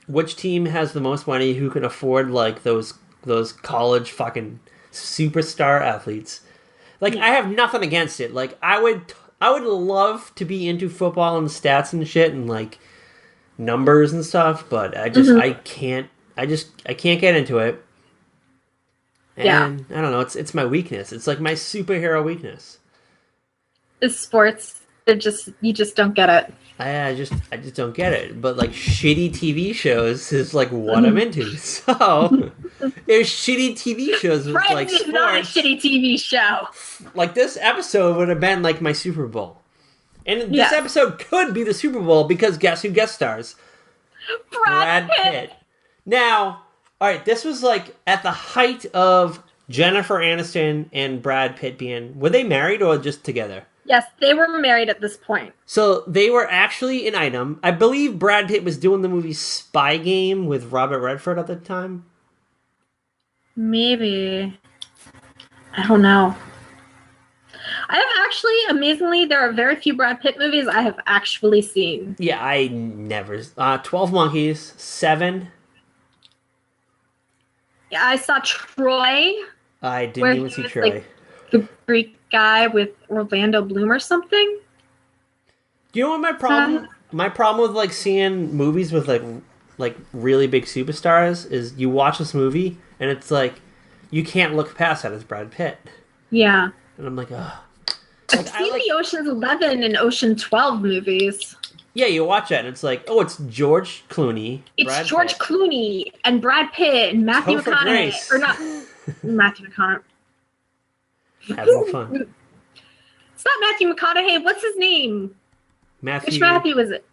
which team has the most money? Who can afford like those college fucking superstar athletes? Like I have nothing against it. Like I would love to be into football and stats and shit and like numbers and stuff, but I just I can't get into it. And I don't know, it's my weakness. It's like my superhero weakness. It's sports. You just don't get it. I just don't get it. But like shitty TV shows is like what I'm into. So there's shitty TV shows with Friends like is sports. not a shitty TV show. Like this episode would have been like my Super Bowl. And this episode could be the Super Bowl because guess who guest stars? Brad Pitt. Now, alright, this was like at the height of Jennifer Aniston and Brad Pitt being... Were they married or just together? Yes, they were married at this point. So they were actually an item. I believe Brad Pitt was doing the movie Spy Game with Robert Redford at the time. Maybe. I don't know. I have actually, amazingly, there are very few Brad Pitt movies I have actually seen. Yeah, I never... 12 Monkeys, 7. Yeah, I saw Troy. I didn't even see Troy. Like, the Greek guy with Orlando Bloom or something. Do you know what my problem? My problem with like seeing movies with like really big superstars is you watch this movie and it's like you can't look past that as Brad Pitt. Yeah. And I'm like, ugh. I've seen the Ocean's 11 and Ocean 12 movies. Yeah, you watch that and it's like, oh, it's George Clooney. It's Brad George Pitt. Clooney and Brad Pitt and Matthew Topher McConaughey. Grace. Or not Matthew McConaughey. Having fun. It's not Matthew McConaughey. What's his name? Matthew. Which Matthew is it?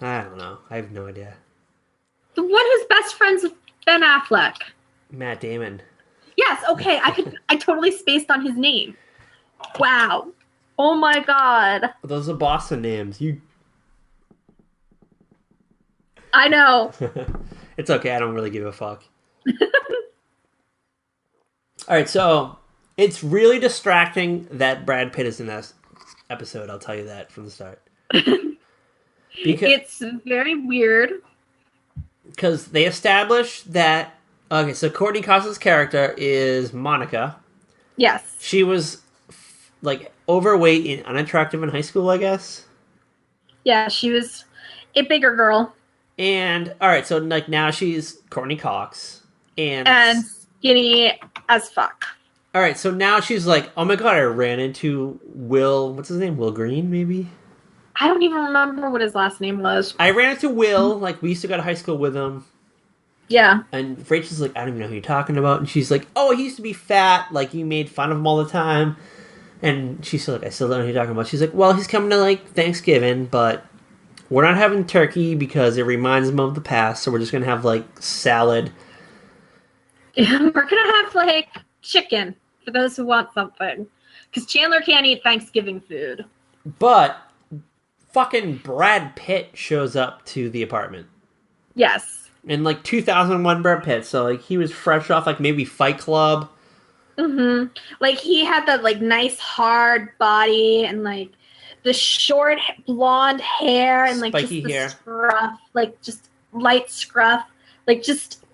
I don't know. I have no idea. The one who's best friends with Ben Affleck. Matt Damon. Yes, okay. I totally spaced on his name. Wow. Oh my god. Those are Boston names. I know. It's okay. I don't really give a fuck. Alright, so it's really distracting that Brad Pitt is in this episode. I'll tell you that from the start. Because it's very weird. Because they established that... Okay, so Courtney Cox's character is Monica. Yes. She was, like, overweight and unattractive in high school, I guess. Yeah, she was a bigger girl. And, alright, so, like, now she's Courtney Cox. And skinny as fuck. Alright, so now she's like, oh my god, I ran into Will... What's his name? Will Green, maybe? I don't even remember what his last name was. I ran into Will, like, we used to go to high school with him. Yeah. And Rachel's like, I don't even know who you're talking about. And she's like, oh, he used to be fat. Like, you made fun of him all the time. And she's like, I still don't know who you're talking about. She's like, well, he's coming to, like, Thanksgiving, but we're not having turkey because it reminds him of the past. So we're just going to have, like, salad. We're gonna have like chicken for those who want something, because Chandler can't eat Thanksgiving food. But fucking Brad Pitt shows up to the apartment. Yes. In like 2001 Brad Pitt, so like he was fresh off like maybe Fight Club. Mm-hmm. Like he had that like nice hard body and like the short blonde hair and like spiky just the hair. scruff, like just light scruff, like just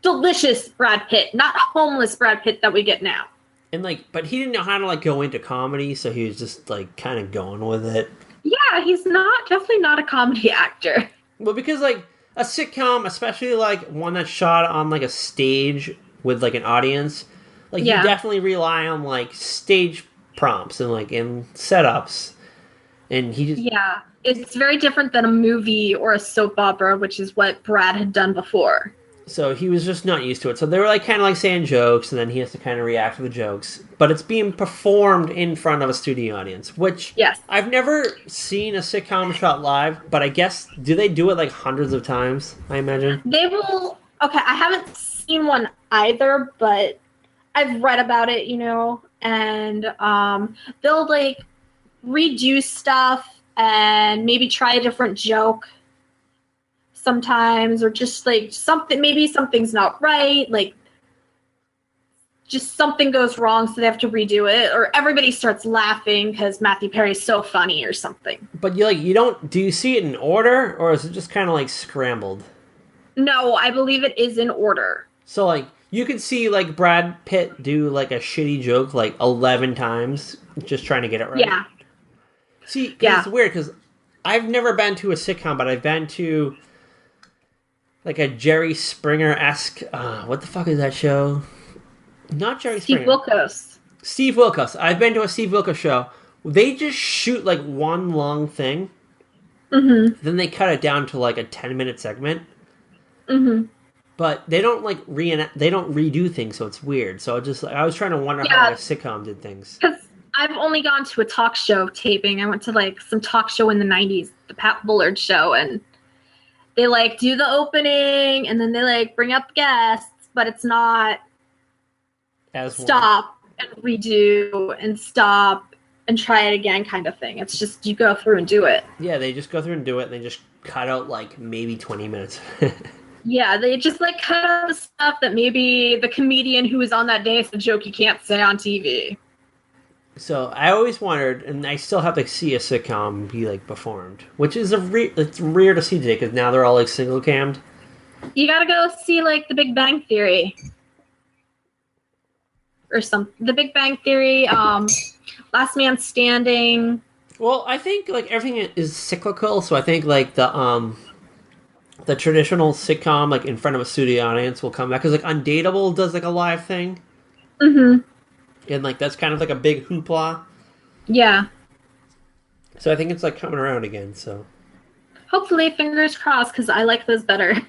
delicious Brad Pitt, not homeless Brad Pitt that we get now. And like, but he didn't know how to like go into comedy, so he was just like kind of going with it. Yeah, he's definitely not a comedy actor. Well, because like a sitcom, especially like one that's shot on like a stage with like an audience, like you definitely rely on like stage prompts and like in setups. And he just it's very different than a movie or a soap opera, which is what Brad had done before. So he was just not used to it. So they were like kind of like saying jokes, and then he has to kind of react to the jokes. But it's being performed in front of a studio audience, which I've never seen a sitcom shot live, but I guess, do they do it like hundreds of times, I imagine? They will. Okay, I haven't seen one either, but I've read about it, you know, and they'll like redo stuff and maybe try a different joke sometimes, or just like maybe something's not right, like just something goes wrong, so they have to redo it, or everybody starts laughing because Matthew Perry's so funny or something. But do you see it in order, or is it just kind of like scrambled? No, I believe it is in order. So like you could see like Brad Pitt do like a shitty joke like 11 times just trying to get it right. Yeah. See, it's weird because I've never been to a sitcom, but I've been to like a Jerry Springer-esque, what the fuck is that show? Not Jerry Springer. Steve Wilkos. I've been to a Steve Wilkos show. They just shoot like one long thing. Mm-hmm. Then they cut it down to like a 10-minute segment. Mm-hmm. But they don't like they don't redo things, so it's weird. So I was trying to wonder how like a sitcom did things. Because I've only gone to a talk show taping. I went to like some talk show in the 90s, the Pat Bullard show, and they like do and then they like bring up guests, but it's not stop and redo and stop and try it again kind of thing. It's just you go through and do it. Yeah, they just go through and do it, and they just cut out like maybe 20 minutes. Yeah, they just like cut out the stuff that maybe the comedian who was on that day is a joke you can't say on TV. So I always wondered, and I still have to see a sitcom be like performed, which is it's rare to see today because now they're all like single cammed. You gotta go see like The Big Bang Theory, or The Big Bang Theory, Last Man Standing. Well, I think like everything is cyclical, so I think like the traditional sitcom like in front of a studio audience will come back because like Undateable does like a live thing. Mm-hmm. And, like, that's kind of like a big hoopla. Yeah. So I think it's, like, coming around again, so. Hopefully, fingers crossed, because I like those better.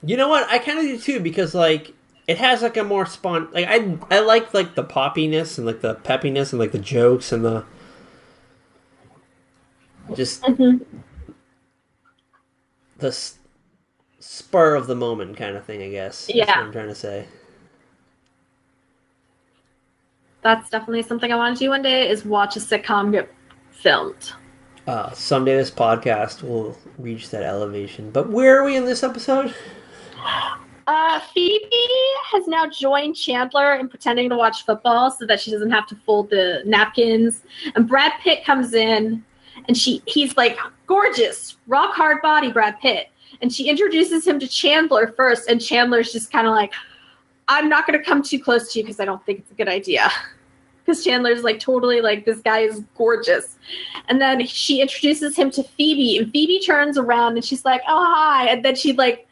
You know what? I kind of do, too, because, like, it has, like, a more like, I like, like, the poppiness and, like, the peppiness and, like, the jokes and the. Just. Mm-hmm. The spur of the moment kind of thing, I guess. Yeah. That's what I'm trying to say. That's definitely something I want to do one day, is watch a sitcom get filmed. Someday this podcast will reach that elevation. But where are we in this episode? Phoebe has now joined Chandler in pretending to watch football so that she doesn't have to fold the napkins. And Brad Pitt comes in, and he's like, gorgeous, rock hard body, Brad Pitt. And she introduces him to Chandler first, and Chandler's just kind of like, I'm not going to come too close to you because I don't think it's a good idea. Because Chandler's like totally like, this guy is gorgeous. And then she introduces him to Phoebe, and Phoebe turns around and she's like, oh, hi. And then she like,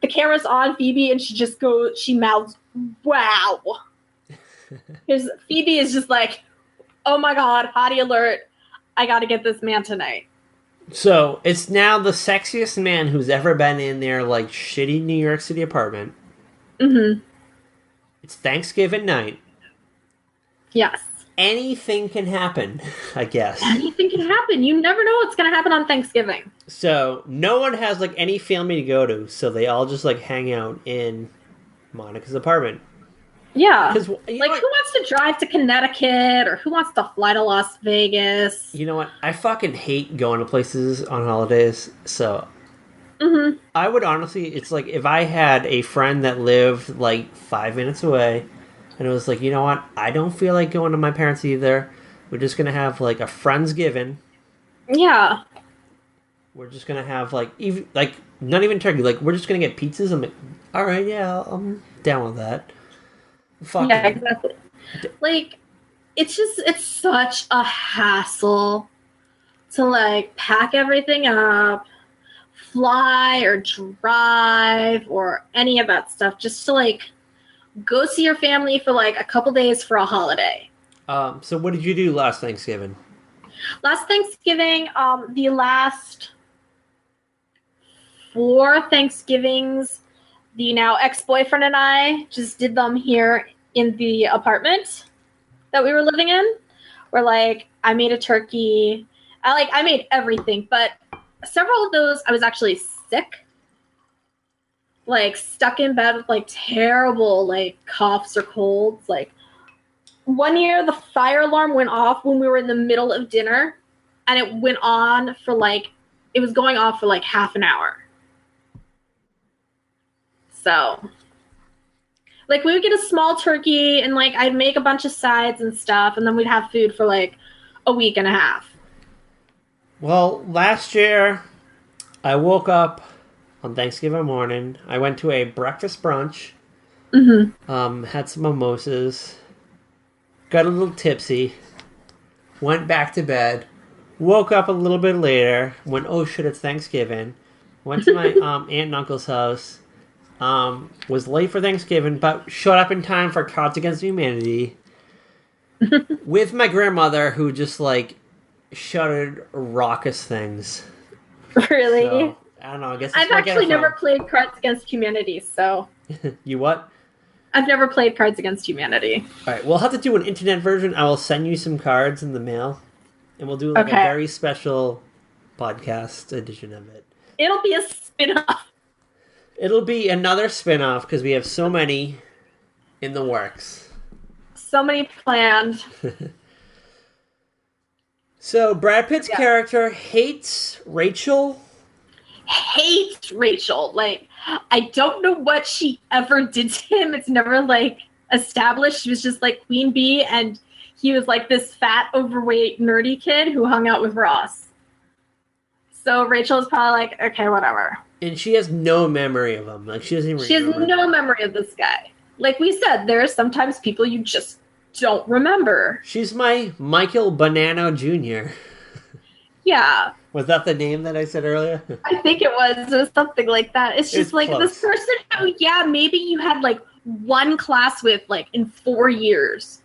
the camera's on Phoebe and she mouths, wow. Because Phoebe is just like, oh my God, hottie alert. I got to get this man tonight. So it's now the sexiest man who's ever been in their like shitty New York City apartment. Mm-hmm. It's Thanksgiving night. Yes. Anything can happen, I guess. Anything can happen. You never know what's going to happen on Thanksgiving. So no one has like any family to go to, so they all just like hang out in Monica's apartment. Yeah. Because who wants to drive to Connecticut or who wants to fly to Las Vegas? You know what? I fucking hate going to places on holidays. So I would honestly, it's like if I had a friend that lived like 5 minutes away and it was like, you know what? I don't feel like going to my parents either. We're just going to have like a Friendsgiving. Yeah. We're just going to have like, even like, not even turkey. Like, we're just going to get pizzas. I'm like, all right, yeah, I'm down with that. Fuck yeah, it. exactly. Like, it's such a hassle to, like, pack everything up, fly or drive or any of that stuff just to, like, go see your family for, like, a couple days for a holiday. So what did you do last Thanksgiving? Last Thanksgiving, the last 4 Thanksgivings, the now ex-boyfriend and I just did them here in the apartment that we were living in. Where, like, I made a turkey. I made everything, but several of those I was actually sick. Like, stuck in bed with, like, terrible, like, coughs or colds. Like, one year the fire alarm went off when we were in the middle of dinner, and it went on for, like, it was going off for, like, half an hour. So, like, we would get a small turkey, and, like, I'd make a bunch of sides and stuff, and then we'd have food for, like, a week and a half. Well, last year, I woke up on Thanksgiving morning. I went to a breakfast brunch. Had some mimosas. Got a little tipsy. Went back to bed. Woke up a little bit later. Went, oh shit, it's Thanksgiving. Went to my aunt and uncle's house. Was late for Thanksgiving, but showed up in time for Cards Against Humanity with my grandmother, who just like shouted raucous things. Really? So, I don't know. I guess I've actually never played Cards Against Humanity, so you what? I've never played Cards Against Humanity. All right, we'll have to do an internet version. I will send you some cards in the mail, and we'll do like a very special podcast edition of it. It'll be a spin-off. It'll be another spin-off because we have so many in the works. So many planned. So, Brad Pitt's character hates Rachel. Hates Rachel. Like, I don't know what she ever did to him. It's never, like, established. She was just, like, Queen Bee, and he was, like, this fat, overweight, nerdy kid who hung out with Ross. So Rachel's probably like, okay, whatever. And she has no memory of him. Like, she doesn't even remember. She has no memory of this guy. Like we said, there are sometimes people you just don't remember. She's my Michael Bonanno Jr. Yeah. Was that the name that I said earlier? I think it was. It was something like that. It's just like close. This person who, yeah, maybe you had like one class with like in 4 years.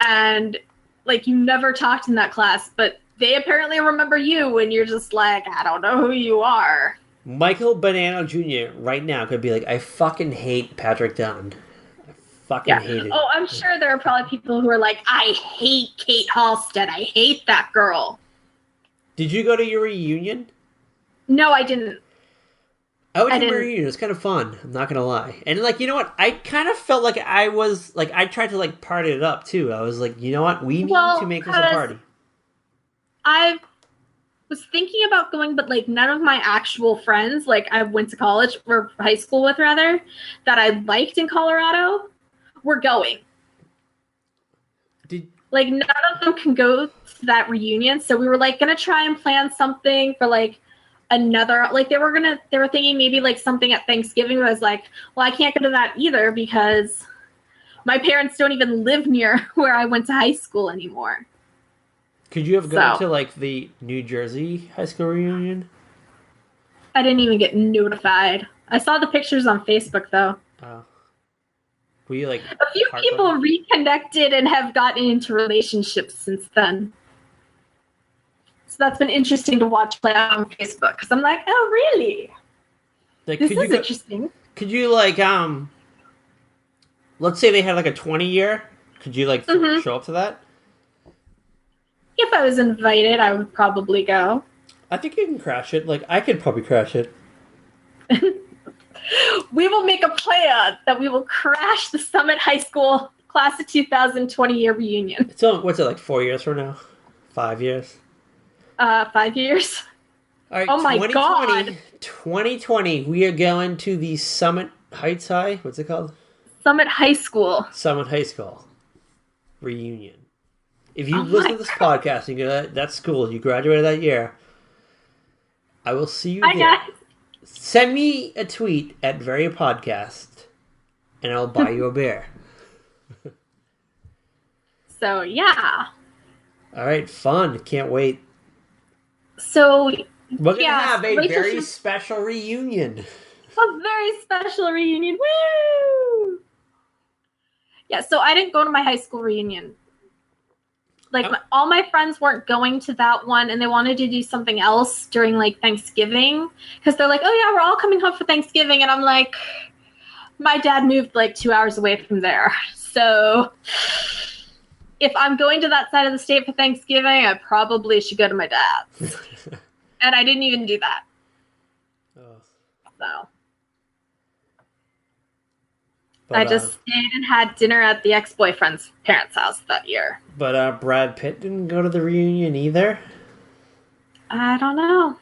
And like you never talked in that class, but they apparently remember you and you're just like, I don't know who you are. Michael Bonanno Jr. right now could be like, I fucking hate Patrick Dunn. I fucking hate it. Oh, I'm sure there are probably people who are like, I hate Kate Halstead. I hate that girl. Did you go to your reunion? No, I didn't. I went to my reunion. It was kind of fun. I'm not going to lie. And, like, you know what? I kind of felt like I was, like, I tried to, like, party it up, too. I was like, you know what? We need to make this a party. I was thinking about going, but, like, none of my actual friends, like, I went to college, or high school with, rather, that I liked in Colorado, were going. Like, none of them can go to that reunion, so we were, like, gonna try and plan something for, like, another, like, they were thinking maybe, like, something at Thanksgiving, but I was like, well, I can't go to that either, because my parents don't even live near where I went to high school anymore. Could you have gone to, like, the New Jersey high school reunion? I didn't even get notified. I saw the pictures on Facebook, though. Oh. Were you, like... A few people reconnected and have gotten into relationships since then. So that's been interesting to watch play out on Facebook. Because I'm like, oh, really? Like, this is interesting. Could you, like, let's say they had, like, a 20-year. Could you, like, show up to that? If I was invited, I would probably go. I think you can crash it. Like, I could probably crash it. We will make a plan that we will crash the Summit High School class of 2020 year reunion. So, what's it, like 4 years from now? 5 years? 5 years. All right, Oh my God. 2020, we are going to the Summit Heights High. What's it called? Summit High School. Summit High School reunion. If you listen to this podcast and you go, that's school, you graduated that year, I will see you there. Guys. Send me a tweet at Very Podcast, and I'll buy you a beer. So, yeah. All right, fun. Can't wait. So, we're going to have a Rachel very special reunion. A very special reunion. Woo! Yeah, so I didn't go to my high school reunion. Like, all my friends weren't going to that one, and they wanted to do something else during, like, Thanksgiving. Because they're like, oh, yeah, we're all coming home for Thanksgiving. And I'm like, my dad moved, like, 2 hours away from there. So, if I'm going to that side of the state for Thanksgiving, I probably should go to my dad's. And I didn't even do that. So. But, I just stayed and had dinner at the ex-boyfriend's parents' house that year. But Brad Pitt didn't go to the reunion either? I don't know.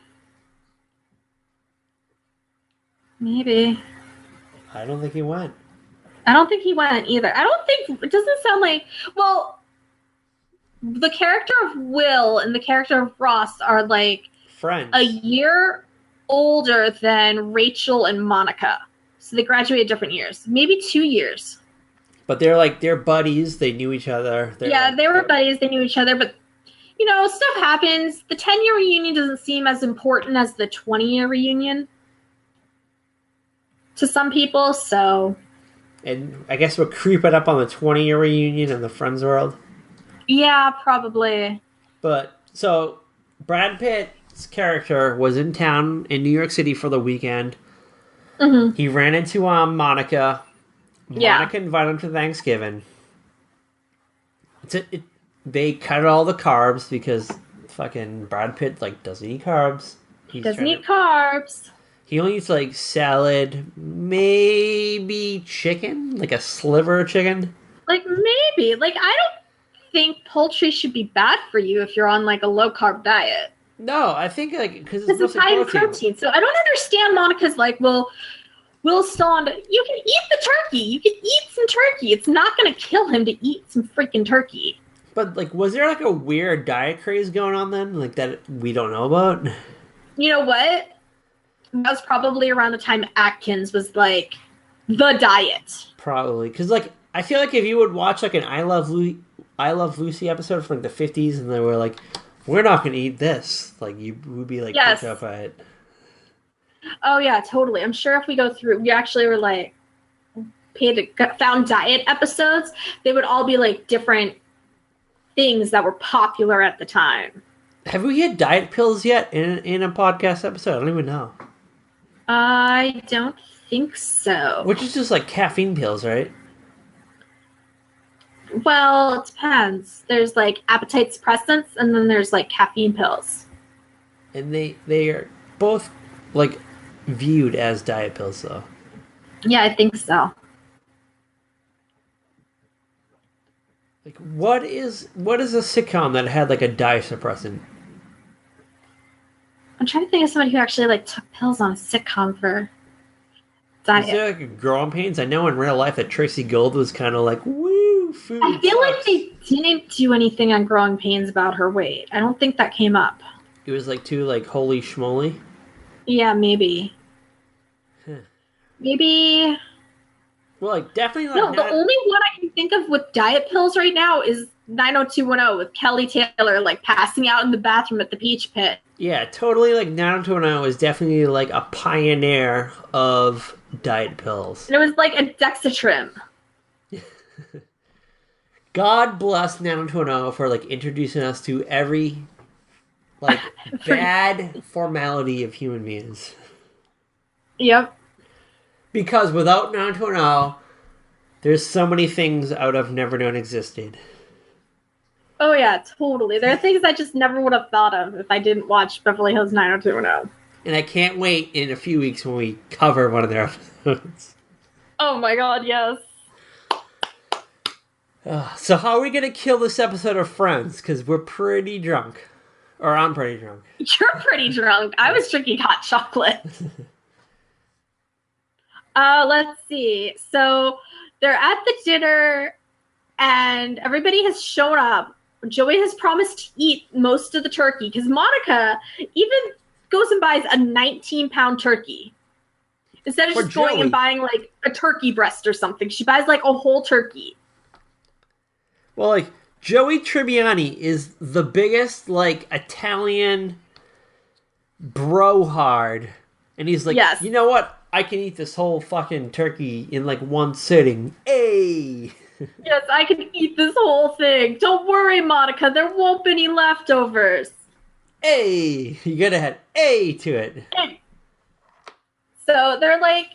Maybe. I don't think he went. I don't think he went either. I don't think... It doesn't sound like... Well, the character of Will and the character of Ross are, like... Friends. A year older than Rachel and Monica. So they graduated different years. Maybe 2 years. But they're buddies. They knew each other. They were buddies. They knew each other. But, you know, stuff happens. The 10-year reunion doesn't seem as important as the 20-year reunion. To some people, so... And I guess we're creeping up on the 20-year reunion in the Friends world. Yeah, probably. But, so, Brad Pitt's character was in town in New York City for the weekend. Mm-hmm. He ran into Monica. Monica invited him to Thanksgiving. They cut all the carbs because fucking Brad Pitt doesn't eat carbs. He doesn't eat carbs. He only eats salad, maybe chicken, like a sliver of chicken. Maybe. I don't think poultry should be bad for you if you're on a low carb diet. No, I think because it's high in protein. So I don't understand Monica's Will's still on. You can eat the turkey. You can eat some turkey. It's not going to kill him to eat some freaking turkey. But was there a weird diet craze going on then, that we don't know about? You know what? That was probably around the time Atkins was the diet. Probably because I feel if you would watch an I Love Lucy episode from the 50s and they were we're not going to eat this. You would be yes. picked up by it. Oh, yeah, totally. I'm sure if we go through, we actually were found diet episodes, they would all be different things that were popular at the time. Have we had diet pills yet in a podcast episode? I don't even know. I don't think so. Which is just caffeine pills, right? Well, it depends. There's appetite suppressants, and then there's caffeine pills. And they are both viewed as diet pills, though. Yeah, I think so. What is a sitcom that had a diet suppressant? I'm trying to think of somebody who actually took pills on a sitcom for diet. Is there Growing Pains? I know in real life that Tracy Gold was kind of woo, food I feel sucks. they didn't do anything on Growing Pains about her weight. I don't think that came up. It was too holy schmoly. Yeah, maybe. Huh. Maybe. Well, definitely No, the only one I can think of with diet pills right now is 90210 with Kelly Taylor passing out in the bathroom at the Peach Pit. Yeah, totally. 90210 is definitely a pioneer of diet pills. And it was a Dexatrim. God bless 90210 for introducing us to every bad formality of human beings. Yep. Because without 90210, there's so many things I would have never known existed. Oh yeah, totally. There are things I just never would have thought of if I didn't watch Beverly Hills 90210. and I can't wait in a few weeks when we cover one of their episodes. Oh my god, yes. So how are we going to kill this episode of Friends? Because we're pretty drunk. Or I'm pretty drunk. You're pretty drunk. I was drinking hot chocolate. Let's see. So they're at the dinner, and everybody has shown up. Joey has promised to eat most of the turkey, because Monica even goes and buys a 19-pound turkey. Instead of just going and buying, like, a turkey breast or something. She buys, like, a whole turkey. Well, like, Joey Tribbiani is the biggest, like, Italian bro-hard. And he's like, yes. You know what? I can eat this whole fucking turkey in, like, one sitting. Hey! Yes, I can eat this whole thing. Don't worry, Monica. There won't be any leftovers. Hey! You gotta add A to it. Hey. So they're, like,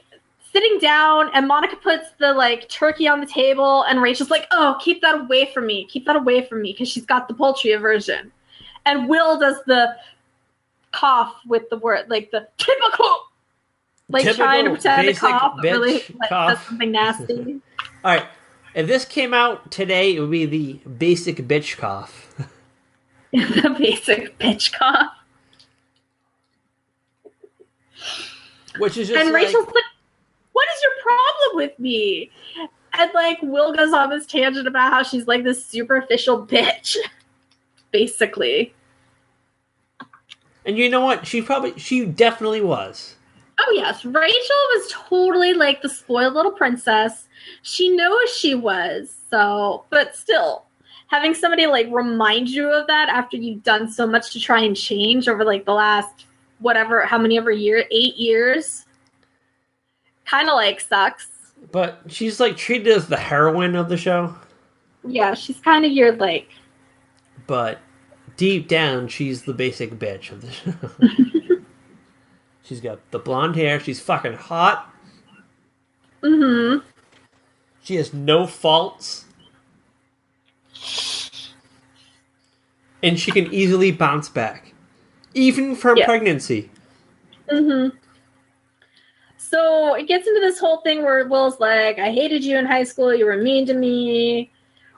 sitting down, and Monica puts the, like, turkey on the table, and Rachel's like, oh, keep that away from me. Keep that away from me, because she's got the poultry aversion. And Will does the cough with the word, like, the typical, like, trying to pretend to cough, but really, like, that's something nasty. All right. If this came out today, it would be the basic bitch cough. The basic bitch cough. Which is just and Rachel's like, what is your problem with me? And, like, Will goes on this tangent about how she's, like, this superficial bitch. Basically. And you know what? She definitely was. Oh, yes. Rachel was totally, like, the spoiled little princess. She knows she was, so... But still, having somebody, like, remind you of that after you've done so much to try and change over, like, the last, whatever, how many ever year, 8 years... kind of, like, sucks. But she's, like, treated as the heroine of the show. Yeah, she's kind of your, like... But deep down, she's the basic bitch of the show. She's got the blonde hair. She's fucking hot. Mm-hmm. She has no faults. And she can easily bounce back. Even from pregnancy. Mm-hmm. So it gets into this whole thing where Will's like, I hated you in high school. You were mean to me.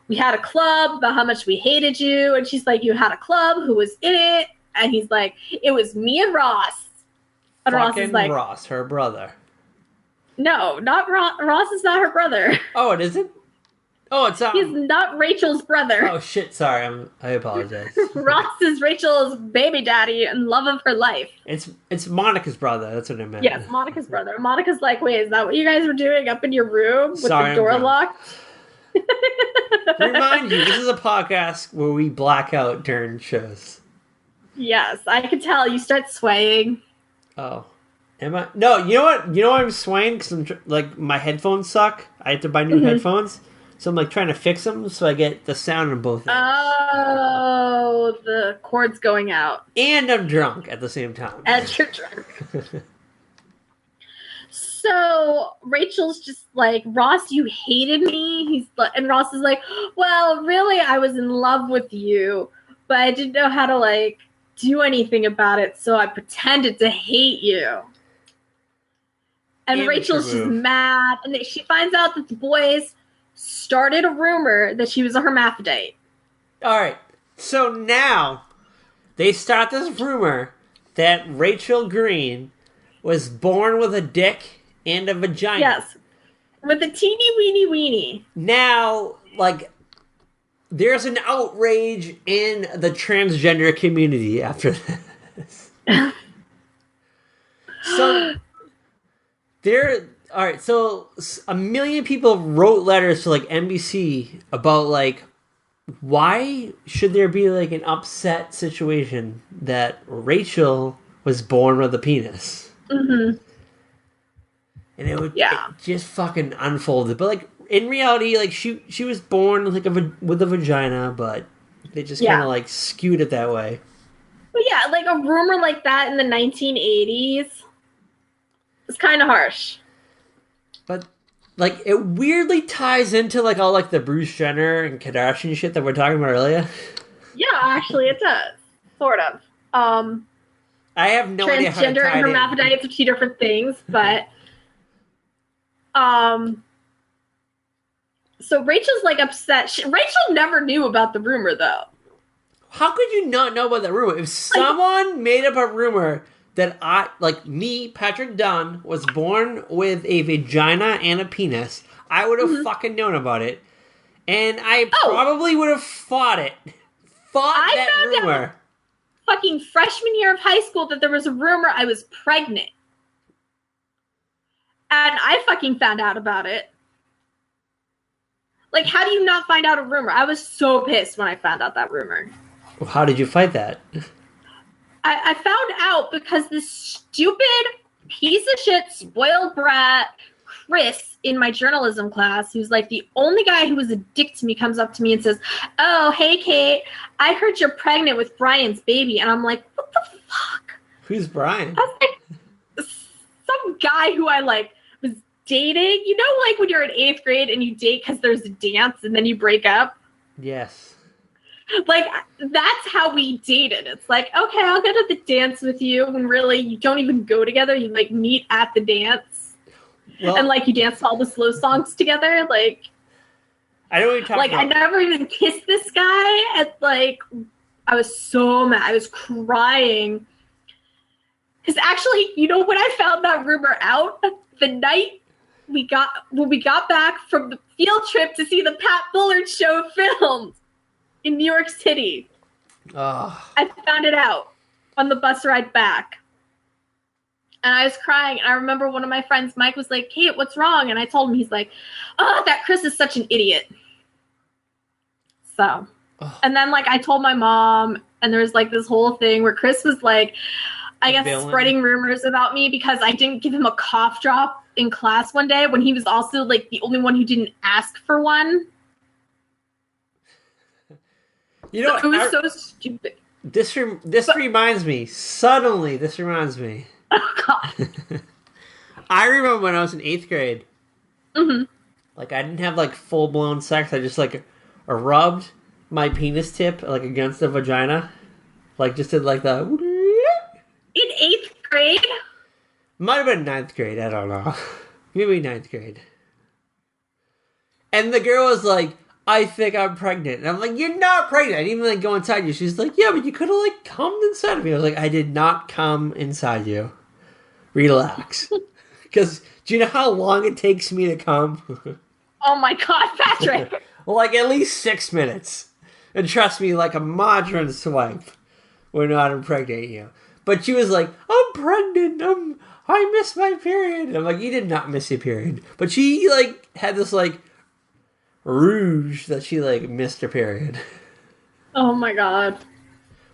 We had a club about how much we hated you. And she's like, you had a club. Who was in it? And he's like, it was me and Ross. And fucking Ross is like, Ross, her brother. No, not Ross. Ross is not her brother. Oh, it isn't? Oh, it's He's not Rachel's brother. Oh shit! Sorry, I apologize. Ross is Rachel's baby daddy and love of her life. It's Monica's brother. That's what I meant. Yes, Monica's brother. Monica's like, wait, is that what you guys were doing up in your room with the door locked? Remind you, this is a podcast where we black out during shows. Yes, I can tell. You start swaying. Oh, am I? No, you know what? You know why I'm swaying? Because I'm like my headphones suck. I have to buy new headphones. So I'm like trying to fix them so I get the sound on both ends. Oh, the cord's going out. And I'm drunk at the same time. And you're drunk. So Rachel's just like, Ross, you hated me. And Ross is like, well, really, I was in love with you, but I didn't know how to like do anything about it, so I pretended to hate you. And Rachel's just mad, and she finds out that the boys started a rumor that she was a hermaphrodite. All right. So now they start this rumor that Rachel Green was born with a dick and a vagina. Yes. With a teeny weeny weenie. Now, like, there's an outrage in the transgender community after this. So all right, so 1 million people wrote letters to, like, NBC about, like, why should there be, like, an upset situation that Rachel was born with a penis? Mm-hmm. And it just fucking unfolded. But, like, in reality, like, she was born, like, with a vagina, but they just kind of, like, skewed it that way. But, yeah, like, a rumor like that in the 1980s was kind of harsh. But, like, it weirdly ties into, like, all, like, the Bruce Jenner and Kardashian shit that we're talking about earlier. Yeah, actually, it does. Sort of. I have no idea how to transgender tie and it in. hermaphrodites are two different things, but so Rachel's like upset. Rachel never knew about the rumor though. How could you not know about that rumor? If someone made up a rumor that Patrick Dunn, was born with a vagina and a penis, I would have fucking known about it. And I probably would have fought it. That rumor. Out fucking freshman year of high school that there was a rumor I was pregnant. And I fucking found out about it. Like, how do you not find out a rumor? I was so pissed when I found out that rumor. Well, how did you fight that? I found out because this stupid piece of shit, spoiled brat, Chris, in my journalism class, who's like the only guy who was a dick to me, comes up to me and says, "Oh, hey, Kate, I heard you're pregnant with Brian's baby." And I'm like, what the fuck? Who's Brian? I was like, some guy who I like was dating. You know, like when you're in 8th grade and you date because there's a dance and then you break up? Yes. Like, that's how we dated. It's like, okay, I'll go to the dance with you, and really, you don't even go together. You, like, meet at the dance. Well, and, like, you dance all the slow songs together. Like, I know what you're talking about. I never even kissed this guy. And, like, I was so mad. I was crying. Because actually, you know, when I found that rumor out, the night when we got back from the field trip to see the Pat Bullard show filmed in New York City. I found it out on the bus ride back. And I was crying. And I remember one of my friends, Mike, was like, "Kate, what's wrong?" And I told him, he's like, "Oh, that Chris is such an idiot." So, and then like I told my mom, and there was like this whole thing where Chris was like, I guess spreading rumors about me because I didn't give him a cough drop in class one day when he was also like the only one who didn't ask for one. You know, it was so stupid. This reminds me. Suddenly, this reminds me. Oh, God. I remember when I was in 8th grade. Mm-hmm. Like, I didn't have, like, full-blown sex. I just, like, rubbed my penis tip, like, against the vagina. Like, just did, like, the... In 8th grade? Might have been 9th grade. I don't know. Maybe 9th grade. And the girl was like, "I think I'm pregnant." And I'm like, "You're not pregnant." I didn't even, like, go inside you. She's like, "Yeah, but you could have, like, come inside of me." I was like, "I did not come inside you. Relax." Because do you know how long it takes me to come? Oh my God, Patrick. Like, at least 6 minutes. And trust me, like a modern swipe will not impregnate you. But she was like, "I'm pregnant. I missed my period." And I'm like, "You did not miss your period." But she, like, had this, like, rouge that she, like, missed her period. Oh my God.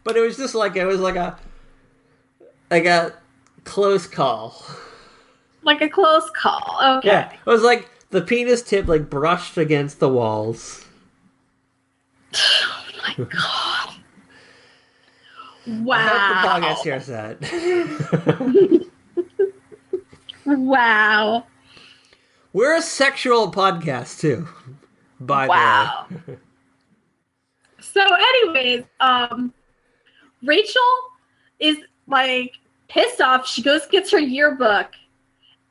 But it was just like, it was like a close call. Like a close call. Okay. Yeah. It was like the penis tip, like, brushed against the walls. Oh my God. Wow. I hope the podcast hears that. Wow. We're a sexual podcast, too. By the way. So anyways, Rachel is, like, pissed off. She goes and gets her yearbook,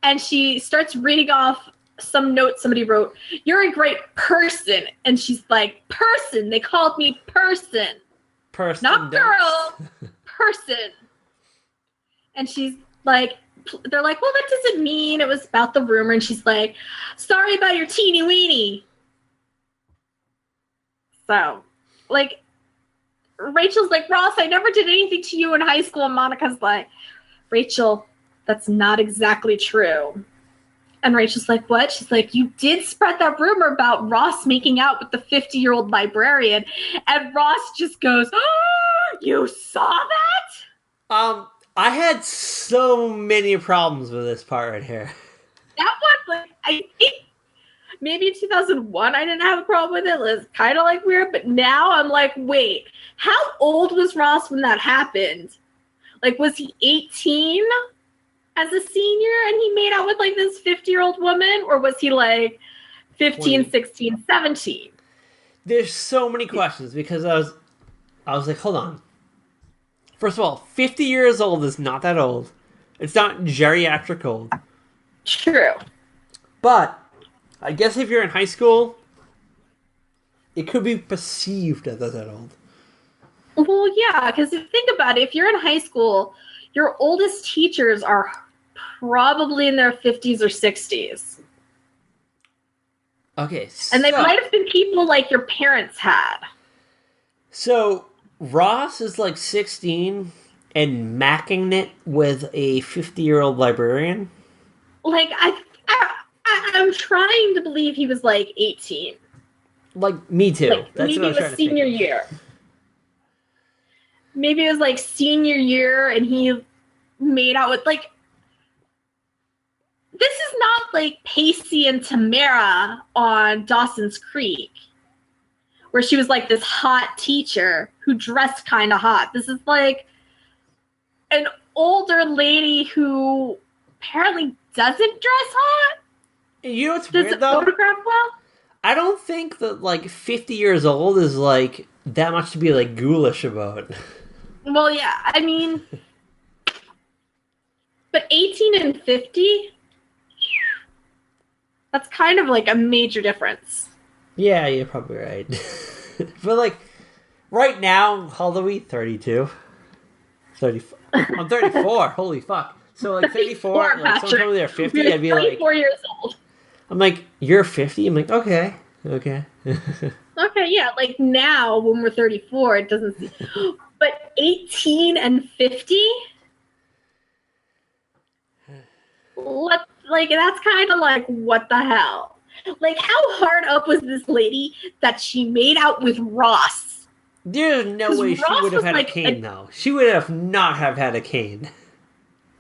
and she starts reading off some notes somebody wrote. "You're a great person." And she's like, "Person. They called me person. Person. Not girl. Person." And she's like, they're like, "Well, that doesn't mean it was about the rumor." And she's like, "Sorry about your teeny weeny." So, like, Rachel's like, "Ross, I never did anything to you in high school." And Monica's like, "Rachel, that's not exactly true." And Rachel's like, "What?" She's like, "You did spread that rumor about Ross making out with the 50-year-old librarian." And Ross just goes, "Oh, you saw that?" I had so many problems with this part right here. That one, like, I think maybe in 2001 I didn't have a problem with it. It was kind of, like, weird. But now I'm like, wait, how old was Ross when that happened? Like, was he 18 as a senior and he made out with, like, this 50-year-old woman? Or was he, like, 15, 20. 16, 17? There's so many questions because I was like, hold on. First of all, 50 years old is not that old. It's not geriatric old. True. But I guess if you're in high school, it could be perceived as that old. Well, yeah, because think about it. If you're in high school, your oldest teachers are probably in their 50s or 60s. Okay, and they might have been people like your parents had. So Ross is like 16 and macking it with a 50-year-old librarian? Like, I'm trying to believe he was like 18. Like, me too. Like, That's maybe what I was it trying was to senior think. year. Maybe it was like senior year and he made out with like... This is not like Pacey and Tamara on Dawson's Creek, where she was like this hot teacher who dressed kind of hot. This is like an older lady who apparently doesn't dress hot. You know what's Does weird, it though? photograph well? I don't think that, like, 50 years old is, like, that much to be, like, ghoulish about. Well, yeah, I mean... But 18 and 50? That's kind of, like, a major difference. Yeah, you're probably right. But, like, right now, how old are we? 32? 34. I'm 34. Holy fuck. So, like, 34, like, someone told me they're 50, I'd be like... 34 years old. I'm like, you're 50? I'm like, okay. Okay, yeah, like, now, when we're 34, it doesn't seem... But 18 and 50? Like, that's kind of like, what the hell? Like, how hard up was this lady that she made out with Ross? There's no way she would have had like a cane, though. She would have not have had a cane.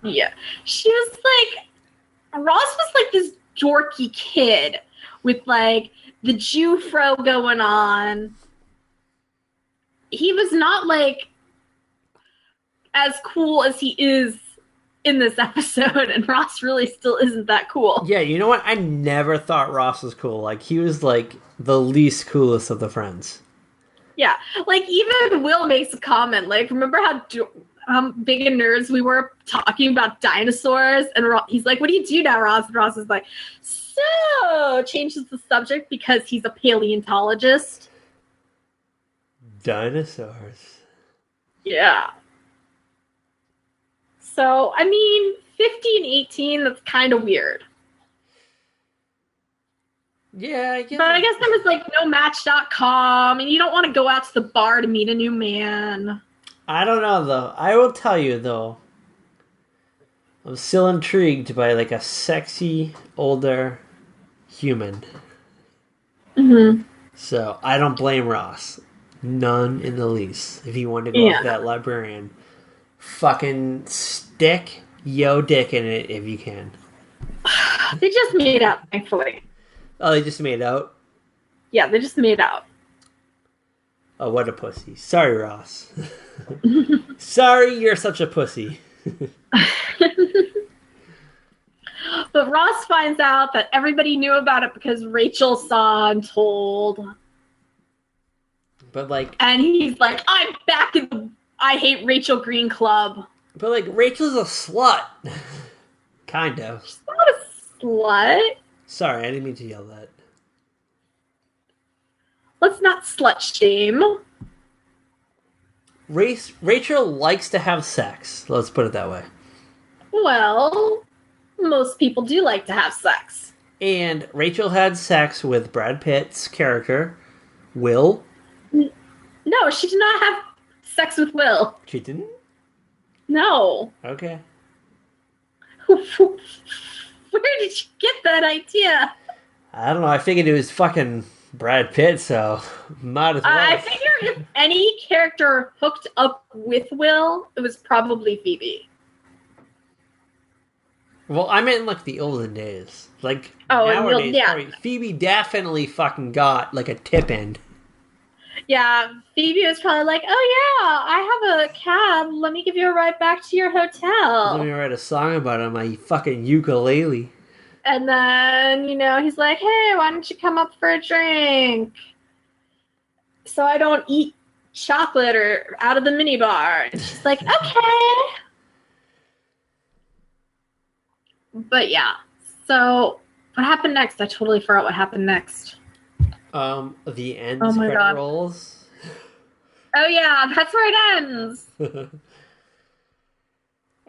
Yeah. She was like... Ross was like this dorky kid with, like, the Jew fro going on. He was not, like, as cool as he is in this episode, and Ross really still isn't that cool. Yeah, you know what? I never thought Ross was cool. Like, he was, like, the least coolest of the friends. Yeah. Like, even Will makes a comment, like, remember how big a nerds we were talking about dinosaurs? And he's like, what do you do now, Ross? And Ross is like, so, changes the subject because he's a paleontologist. Dinosaurs. Yeah. So, I mean, 50 and 18, that's kind of weird. Yeah, I guess. But I guess there was, like, no Match.com, and you don't want to go out to the bar to meet a new man. I don't know, though. I will tell you, though, I'm still intrigued by, like, a sexy, older human. Mm-hmm. So, I don't blame Ross. None in the least. If he wanted to go with that librarian. Fucking stick yo dick in it if you can. They just made out, thankfully. Oh, they just made out? Yeah, they just made out. Oh, what a pussy. Sorry, Ross. Sorry, you're such a pussy. But Ross finds out that everybody knew about it because Rachel saw and told. But, like... And he's like, I'm back in the I Hate Rachel Green Club. But, like, Rachel's a slut. Kind of. She's not a slut. Sorry, I didn't mean to yell that. Let's not slut shame. Rachel likes to have sex. Let's put it that way. Well, most people do like to have sex. And Rachel had sex with Brad Pitt's character, Will. No, she did not have sex with Will. She didn't? No. Okay. Where did you get that idea? I don't know. I figured it was fucking Brad Pitt, so might as well. I figure if any character hooked up with Will, it was probably Phoebe. Well, I meant like the olden days. Like nowadays, probably, Phoebe definitely fucking got like a tip end. Yeah, Phoebe was probably like, oh yeah, I have a cab. Let me give you a ride back to your hotel. Let me write a song about it on my fucking ukulele. And then, he's like, hey, why don't you come up for a drink? So I don't eat chocolate or out of the minibar. And she's like, okay. But yeah. So what happened next? I totally forgot what happened next. The end Oh my credit God. rolls. Oh yeah, that's where it ends.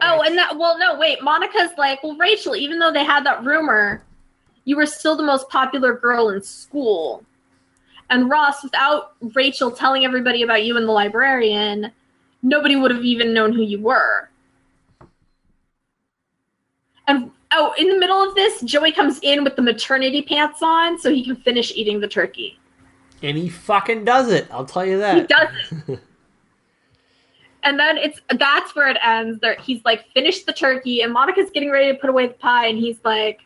Oh, and Monica's like, well, Rachel, even though they had that rumor, you were still the most popular girl in school. And Ross, without Rachel telling everybody about you and the librarian, nobody would have even known who you were. And, in the middle of this, Joey comes in with the maternity pants on so he can finish eating the turkey. And he fucking does it, I'll tell you that. He does it. And then that's where it ends. He's like, finished the turkey, and Monica's getting ready to put away the pie, and he's like,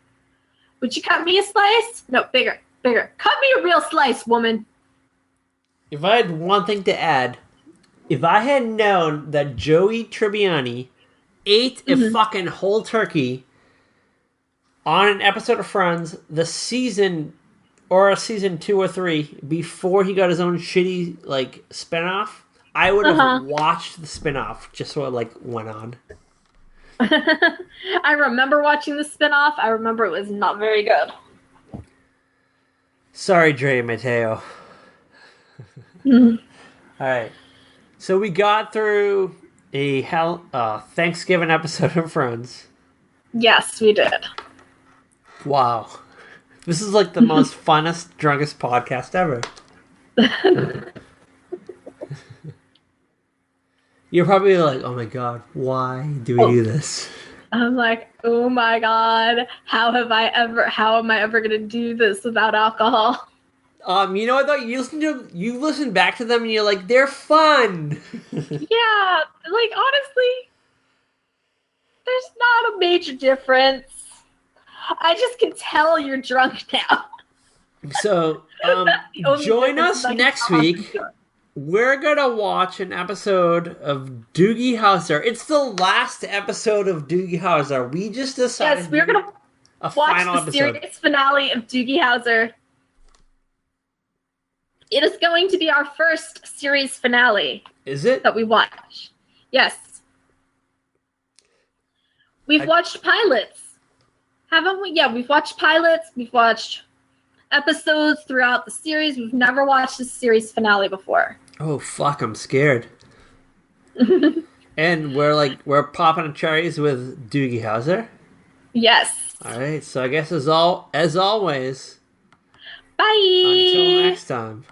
would you cut me a slice? No, bigger. Cut me a real slice, woman. If I had one thing to add, if I had known that Joey Tribbiani ate a fucking whole turkey on an episode of Friends, the season 2 or 3, before he got his own shitty, like, spinoff, I would have watched the spinoff just so it, like, went on. I remember watching the spinoff. I remember it was not very good. Sorry, Dre Mateo. Alright. So we got through a Thanksgiving episode of Friends. Yes, we did. Wow. This is like the most funnest, drunkest podcast ever. You're probably like, oh my god, why do we do this? I'm like, oh my god, how am I ever gonna do this without alcohol? You know what though? You listen back to them and you're like, they're fun. Yeah, like honestly, there's not a major difference. I just can tell you're drunk now. So, join us next week. We're gonna watch an episode of Doogie Howser. It's the last episode of Doogie Howser. We just decided. Yes, we're gonna watch the series finale of Doogie Howser. It is going to be our first series finale. Is it? That we watch. Yes. We've watched pilots. Haven't we? Yeah, we've watched pilots. We've watched episodes throughout the series. We've never watched the series finale before. Oh, fuck, I'm scared. And we're popping cherries with Doogie Howser? Yes. Alright, so I guess as always... Bye! Until next time.